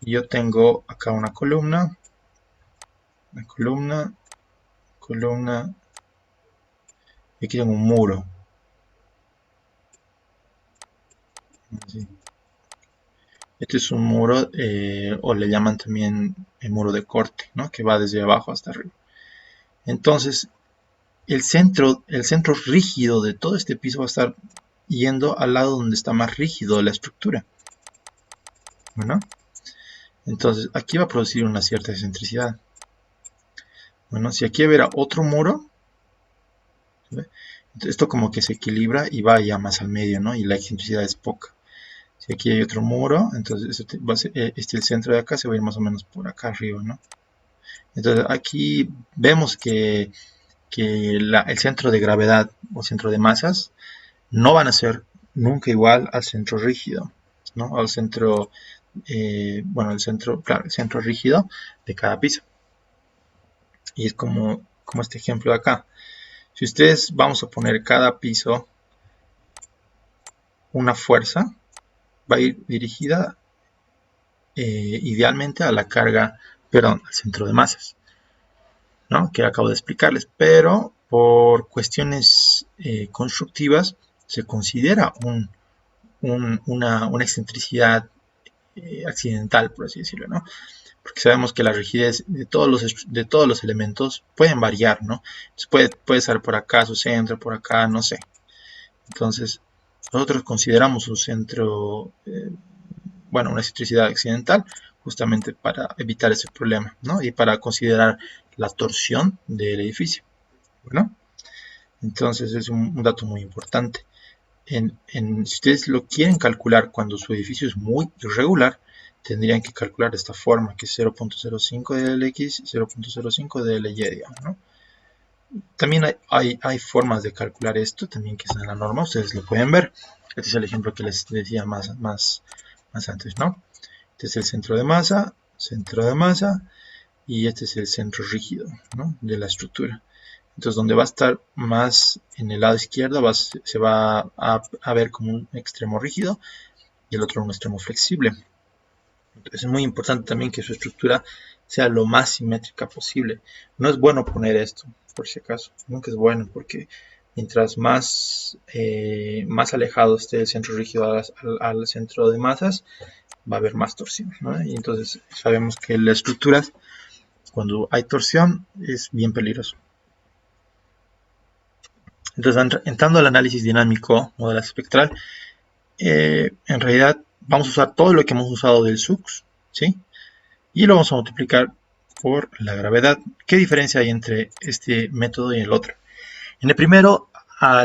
Y yo tengo acá una columna, y aquí tengo un muro. Así. Este es un muro, o le llaman también el muro de corte, ¿no? Que va desde abajo hasta arriba. Entonces, el centro rígido de todo este piso va a estar yendo al lado donde está más rígido la estructura. Bueno, entonces aquí va a producir una cierta excentricidad. Bueno, si aquí hubiera otro muro, ¿sí? Esto como que se equilibra y va ya más al medio, ¿no? Y la excentricidad es poca. Si aquí hay otro muro, entonces el centro de acá se va a ir más o menos por acá arriba, ¿no? Entonces aquí vemos que el centro de gravedad o centro de masas no van a ser nunca igual al centro rígido, ¿no? Al centro, bueno, el centro rígido de cada piso. Y es como este ejemplo de acá. Si ustedes vamos a poner cada piso una fuerza, va a ir dirigida idealmente a la carga, perdón, al centro de masas, ¿no? Que acabo de explicarles, pero por cuestiones constructivas se considera una excentricidad accidental, por así decirlo, ¿no? Porque sabemos que la rigidez de todos los elementos pueden variar, ¿no? Entonces puede estar por acá su centro, por acá, no sé. Entonces, nosotros consideramos un centro, bueno, una excentricidad accidental, justamente para evitar ese problema, ¿no? Y para considerar la torsión del edificio, ¿no? Entonces es un dato muy importante. Si ustedes lo quieren calcular cuando su edificio es muy irregular, tendrían que calcular de esta forma, que es 0.05 de LX y 0.05 de LY, digamos, ¿no? También hay formas de calcular esto, también que es en la norma, ustedes lo pueden ver. Este es el ejemplo que les decía más antes, ¿no? Este es el centro de masa, y este es el centro rígido, ¿no? De la estructura. Entonces, donde va a estar más en el lado izquierdo, se va a ver como un extremo rígido y el otro un extremo flexible. Entonces, es muy importante también que su estructura sea lo más simétrica posible. No es bueno poner esto, por si acaso. Nunca es bueno porque mientras más alejado esté el centro rígido al centro de masas, va a haber más torsión, ¿no? Y entonces sabemos que las estructuras, cuando hay torsión, es bien peligroso. Entonces, entrando al análisis dinámico modelaje espectral, en realidad vamos a usar todo lo que hemos usado del SUX, ¿sí? Y lo vamos a multiplicar por la gravedad. ¿Qué diferencia hay entre este método y el otro? En el primero,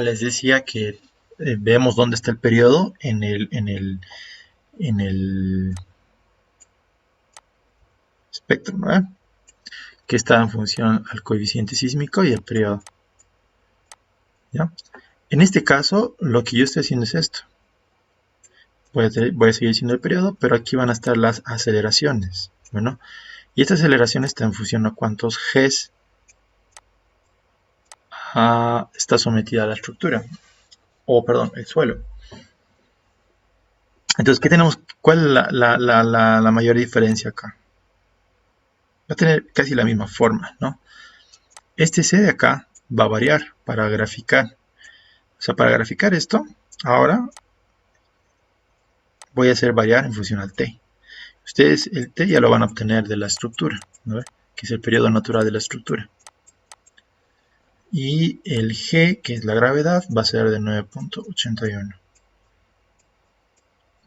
les decía que vemos dónde está el periodo en el espectro, ¿verdad? Que está en función al coeficiente sísmico y el periodo. ¿Ya? En este caso, lo que yo estoy haciendo es esto. Voy a seguir haciendo el periodo, pero aquí van a estar las aceleraciones. Bueno, y esta aceleración está en función a cuántos Gs está sometida a la estructura, o perdón, el suelo. Entonces, ¿qué tenemos? ¿Cuál es la mayor diferencia acá? Va a tener casi la misma forma, ¿no? Este C de acá va a variar para graficar. O sea, para graficar esto, ahora voy a hacer variar en función al T. Ustedes el T ya lo van a obtener de la estructura, ¿no? Que es el periodo natural de la estructura. Y el G, que es la gravedad, va a ser de 9.81.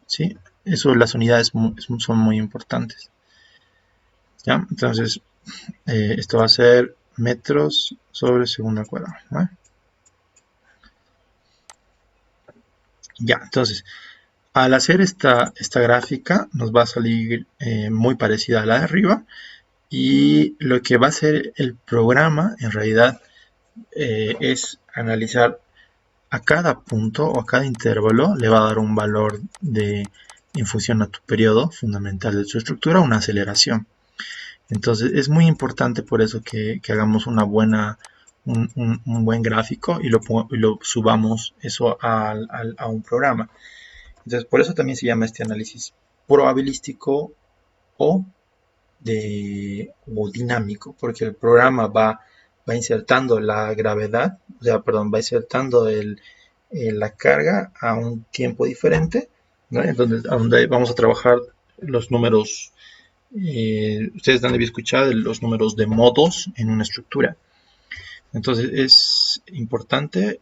¿Sí? Eso, las unidades son muy importantes. ¿Ya? Entonces, esto va a ser metros sobre segundo al cuadrado, ¿no? Ya, entonces, al hacer esta gráfica, nos va a salir muy parecida a la de arriba. Y lo que va a hacer el programa, en realidad, es analizar a cada punto o a cada intervalo, le va a dar un valor en función a tu periodo fundamental de su estructura, una aceleración. Entonces es muy importante por eso que hagamos un buen gráfico y lo subamos eso a un programa. Entonces por eso también se llama este análisis probabilístico o dinámico, porque el programa va insertando la gravedad, o sea, perdón, va insertando la carga a un tiempo diferente, ¿no? Entonces, a donde vamos a trabajar los números, ustedes han debido escuchar los números de modos en una estructura. Entonces, es importante,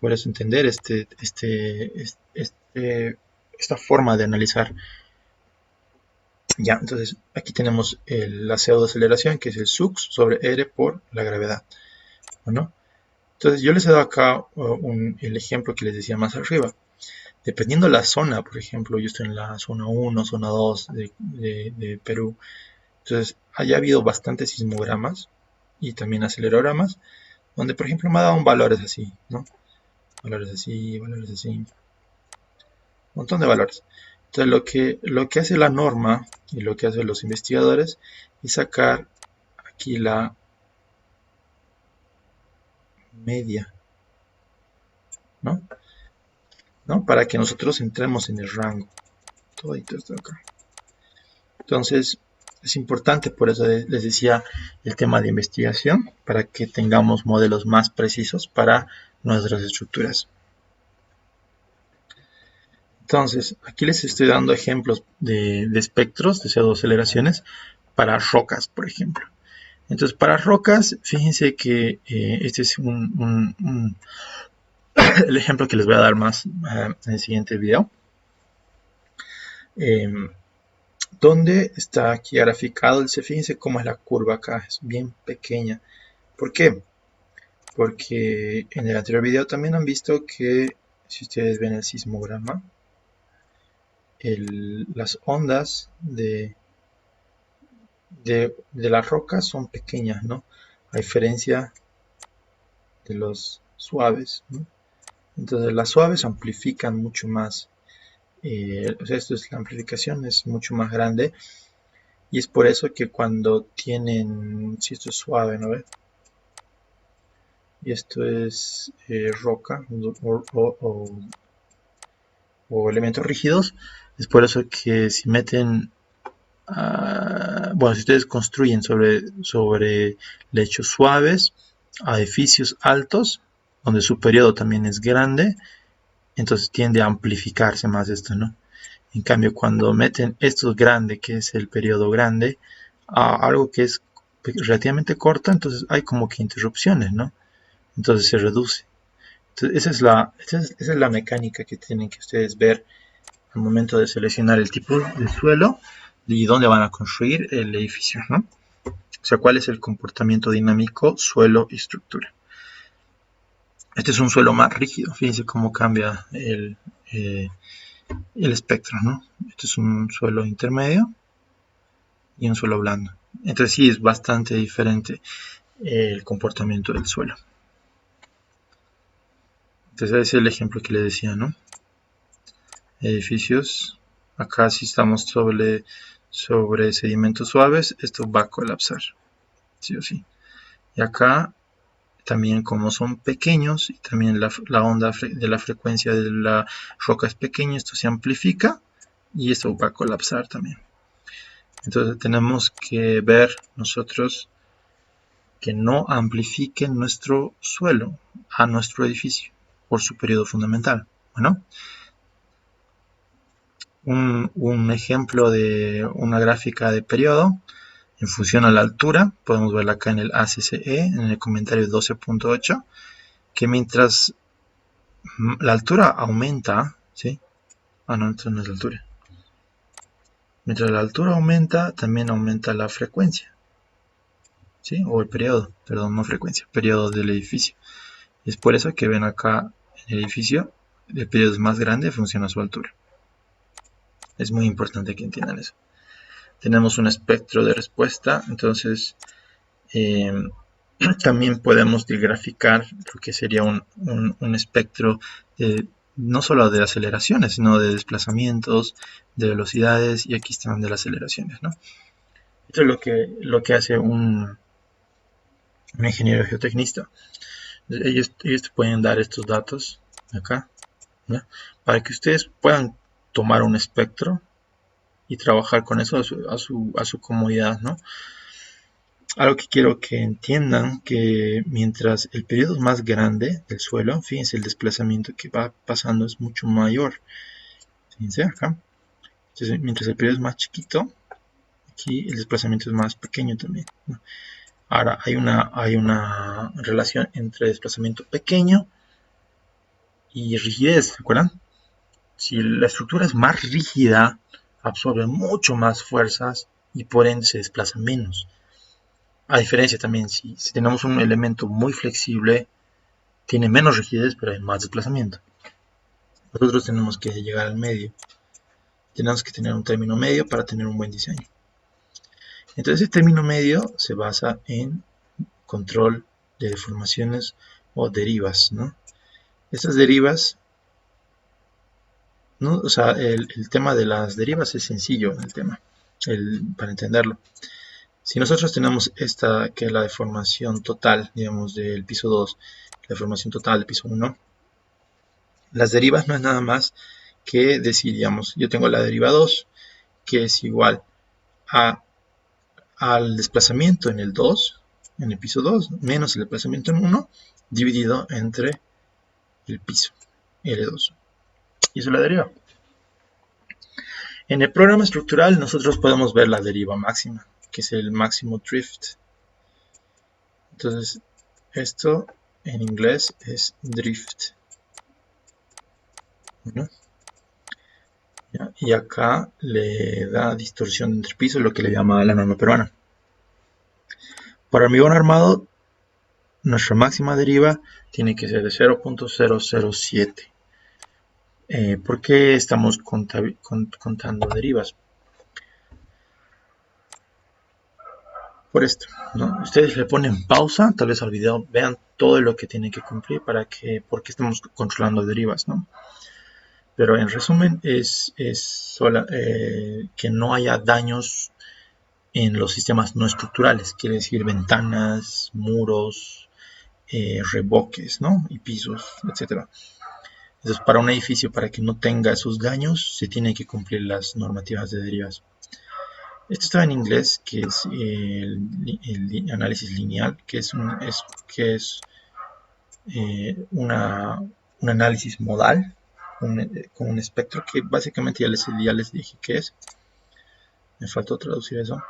por eso, entender esta forma de analizar. Ya, entonces aquí tenemos la pseudoaceleración, que es el sux sobre r por la gravedad. Bueno, entonces yo les he dado acá el ejemplo que les decía más arriba. Dependiendo la zona, por ejemplo, yo estoy en la zona 1, zona 2 de Perú. Entonces, haya habido bastantes sismogramas y también acelerogramas, donde, por ejemplo, me ha dado valores así, ¿no? Valores así, un montón de valores. Entonces, lo que hace la norma y lo que hacen los investigadores es sacar aquí la media, ¿no? Para que nosotros entremos en el rango. Todo esto acá. Entonces, es importante, por eso les decía el tema de investigación, para que tengamos modelos más precisos para nuestras estructuras. Entonces, aquí les estoy dando ejemplos de espectros, de pseudoaceleraciones, para rocas, por ejemplo. Entonces, para rocas, fíjense que este es el ejemplo que les voy a dar más en el siguiente video. Donde está aquí graficado, fíjense cómo es la curva acá, es bien pequeña. ¿Por qué? Porque en el anterior video también han visto que, si ustedes ven el sismograma, las ondas de las rocas son pequeñas, ¿no? A diferencia de los suaves, ¿no? Entonces las suaves amplifican mucho más. O sea, la amplificación es mucho más grande. Y es por eso que cuando tienen, si esto es suave, ¿no ves? Y esto es roca o elementos rígidos, es por eso que si meten, bueno, si ustedes construyen sobre lechos suaves a edificios altos, donde su periodo también es grande, entonces tiende a amplificarse más esto, ¿no? En cambio, cuando meten esto grande, que es el periodo grande, a algo que es relativamente corto, entonces hay como que interrupciones, ¿no? Entonces se reduce. Entonces, esa es la mecánica que tienen que ustedes ver al momento de seleccionar el tipo de suelo y dónde van a construir el edificio, ¿no? O sea, cuál es el comportamiento dinámico, suelo y estructura. Este es un suelo más rígido. Fíjense cómo cambia el espectro, ¿no? Este es un suelo intermedio y un suelo blando. Entonces sí es bastante diferente el comportamiento del suelo. Entonces ese es el ejemplo que les decía, ¿no? Edificios. Acá si estamos sobre sedimentos suaves, esto va a colapsar, sí o sí. Y acá también, como son pequeños y también la onda de la frecuencia de la roca es pequeña, esto se amplifica y esto va a colapsar también. Entonces tenemos que ver nosotros que no amplifique nuestro suelo a nuestro edificio por su periodo fundamental. Bueno, un ejemplo de una gráfica de periodo en función a la altura, podemos verla acá en el ACCE, en el comentario 12.8, que mientras la altura aumenta, ¿sí? No, esto no es la altura. Mientras la altura aumenta, también aumenta la frecuencia, ¿sí? O el periodo, perdón, no frecuencia, periodo del edificio. Y es por eso que ven acá en el edificio, el periodo es más grande en función a su altura. Es muy importante que entiendan eso. Tenemos un espectro de respuesta, entonces también podemos graficar lo que sería un espectro no solo de aceleraciones, sino de desplazamientos, de velocidades, y aquí están de las aceleraciones, ¿no? Esto es lo que hace un ingeniero geotecnista. Ellos te pueden dar estos datos acá, ¿no? Para que ustedes puedan tomar un espectro y trabajar con eso a su comodidad, ¿no? Algo que quiero que entiendan, que mientras el periodo es más grande del suelo, fíjense el desplazamiento que va pasando es mucho mayor. Fíjense acá. Entonces, mientras el periodo es más chiquito, aquí el desplazamiento es más pequeño también, ¿no? Ahora hay una relación entre desplazamiento pequeño y rigidez, ¿se acuerdan? Si la estructura es más rígida, absorbe mucho más fuerzas y por ende se desplaza menos. A diferencia también, si tenemos un elemento muy flexible, tiene menos rigidez, pero hay más desplazamiento. Nosotros tenemos que llegar al medio. Tenemos que tener un término medio para tener un buen diseño. Entonces, ese término medio se basa en control de deformaciones o derivas, ¿no? Estas derivas, ¿no? O sea, el tema de las derivas es sencillo, para entenderlo. Si nosotros tenemos esta, que es la deformación total, digamos, del piso 2, la deformación total del piso 1, las derivas no es nada más que decir, digamos, yo tengo la deriva 2, que es igual al desplazamiento en el 2, en el piso 2, menos el desplazamiento en 1, dividido entre el piso, L2. Y eso es la deriva. En el programa estructural nosotros podemos ver la deriva máxima, que es el máximo drift. Entonces, esto en inglés es drift, ¿no? Y acá le da distorsión entre pisos, lo que le llama la norma peruana. Para hormigón armado, nuestra máxima deriva tiene que ser de 0.007. ¿Por qué estamos contando derivas? Por esto, ¿no? Ustedes le ponen pausa, tal vez al video, vean todo lo que tienen que cumplir porque estamos controlando derivas, ¿no? Pero en resumen es que no haya daños en los sistemas no estructurales, quiere decir ventanas, muros, revoques, ¿no? Y pisos, etc. Entonces, para un edificio, para que no tenga esos daños, se tienen que cumplir las normativas de derivas. Esto está en inglés, que es el análisis lineal, que es un análisis modal con un espectro que básicamente ya les dije qué es. Me faltó traducir eso.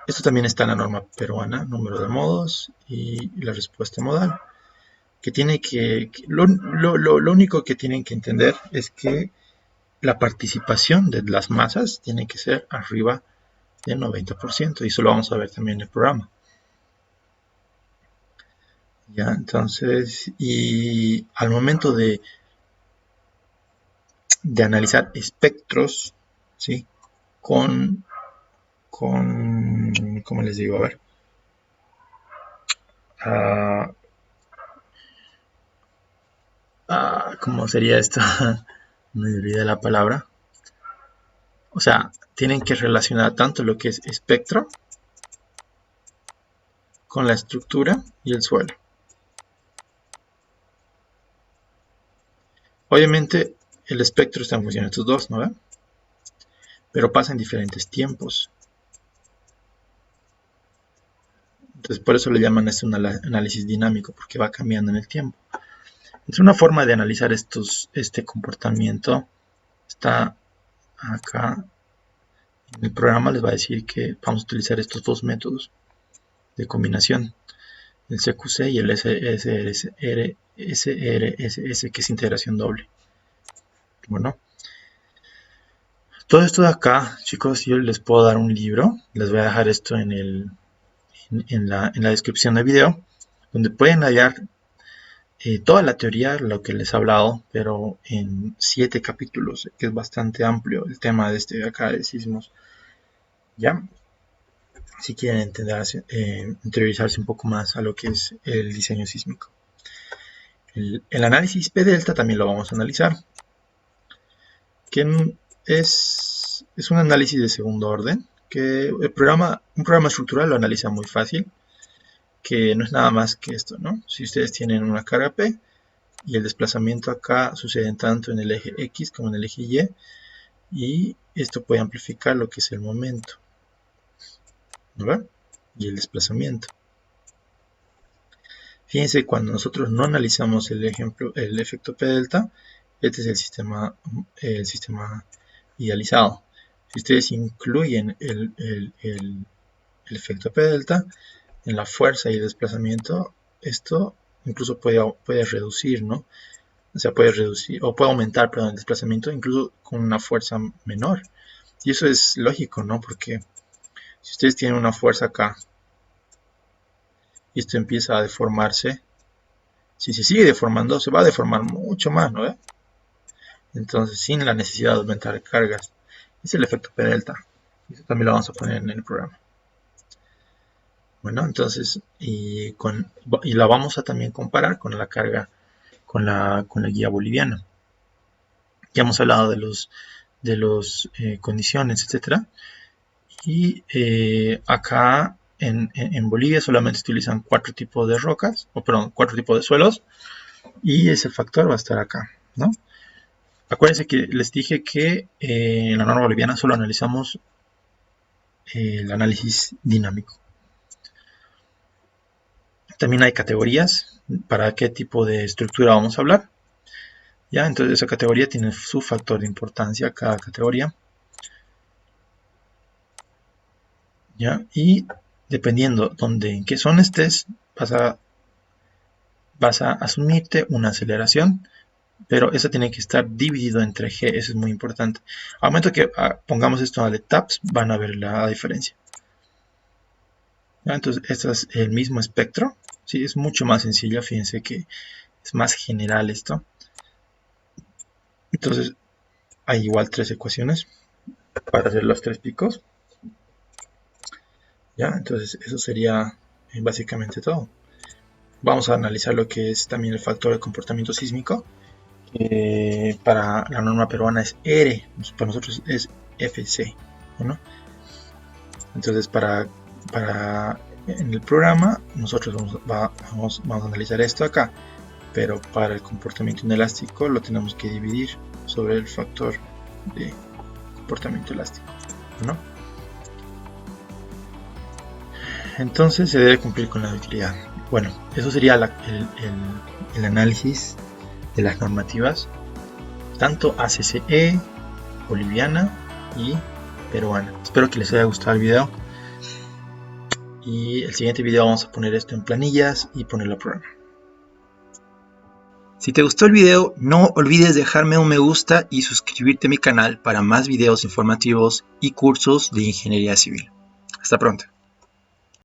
Esto también está en la norma peruana, número de modos y la respuesta modal. Que tiene lo único que tienen que entender es que la participación de las masas tiene que ser arriba del 90%, y eso lo vamos a ver también en el programa. Ya, entonces, y al momento de analizar espectros, ¿sí? ¿Cómo les digo? A ver. Ah, ¿Cómo sería esto? Me olvidé la palabra. O sea, tienen que relacionar tanto lo que es espectro con la estructura y el suelo. Obviamente, el espectro está en función de estos dos, ¿no ven? Pero pasa en diferentes tiempos. Entonces, por eso le llaman esto un análisis dinámico, porque va cambiando en el tiempo. Entonces, una forma de analizar este comportamiento está acá. En el programa les va a decir que vamos a utilizar estos dos métodos de combinación, el CQC y el SRSS, que es integración doble. Bueno, todo esto de acá, chicos, yo les puedo dar un libro, les voy a dejar esto en la descripción del video, donde pueden hallar toda la teoría, lo que les he hablado, pero en 7 capítulos, que es bastante amplio el tema de este de acá de sismos. ¿Ya? Si quieren entender, interiorizarse un poco más a lo que es el diseño sísmico. El análisis P delta también lo vamos a analizar, que es un análisis de segundo orden, que un programa estructural lo analiza muy fácil, que no es nada más que esto, ¿no? Si ustedes tienen una carga P y el desplazamiento acá sucede tanto en el eje X como en el eje Y, y esto puede amplificar lo que es el momento, ¿no? Y el desplazamiento. Fíjense, cuando nosotros no analizamos el efecto P delta, este es el sistema idealizado. Si ustedes incluyen el efecto P delta en la fuerza y el desplazamiento, esto incluso puede reducir, ¿no? O sea, puede reducir, o puede aumentar, perdón, el desplazamiento incluso con una fuerza menor. Y eso es lógico, ¿no? Porque si ustedes tienen una fuerza acá y esto empieza a deformarse, si se sigue deformando, se va a deformar mucho más, ¿no? Entonces, sin la necesidad de aumentar cargas. Es el efecto P delta. Eso también lo vamos a poner en el programa. Bueno, entonces, y la vamos a también comparar con la carga, con la guía boliviana. Ya hemos hablado de los condiciones, etcétera. Y acá en Bolivia solamente se utilizan 4 tipos de rocas, 4 tipos de suelos, y ese factor va a estar acá, ¿no? Acuérdense que les dije que en la norma boliviana solo analizamos el análisis dinámico. También hay categorías para qué tipo de estructura vamos a hablar. ¿Ya? Entonces esa categoría tiene su factor de importancia, cada categoría. ¿Ya? Y dependiendo en qué zona estés, vas a asumirte una aceleración, pero esa tiene que estar dividido entre G, eso es muy importante. Al momento que pongamos esto a de TAPS, van a ver la diferencia. ¿Ya? Entonces, este es el mismo espectro, ¿sí? Es mucho más sencillo, fíjense que es más general esto. Entonces, hay igual 3 ecuaciones para hacer los 3 picos. ¿Ya? Entonces, eso sería básicamente todo. Vamos a analizar lo que es también el factor de comportamiento sísmico. Para la norma peruana es R, para nosotros es FC, ¿no? Entonces, en el programa, nosotros vamos a analizar esto acá, pero para el comportamiento inelástico lo tenemos que dividir sobre el factor de comportamiento elástico, ¿no? Entonces se debe cumplir con la utilidad. Bueno, eso sería el análisis de las normativas, tanto ACCE, boliviana y peruana. Espero que les haya gustado el video. Y el siguiente video vamos a poner esto en planillas y ponerlo a prueba. Si te gustó el video, no olvides dejarme un me gusta y suscribirte a mi canal para más videos informativos y cursos de ingeniería civil. Hasta pronto.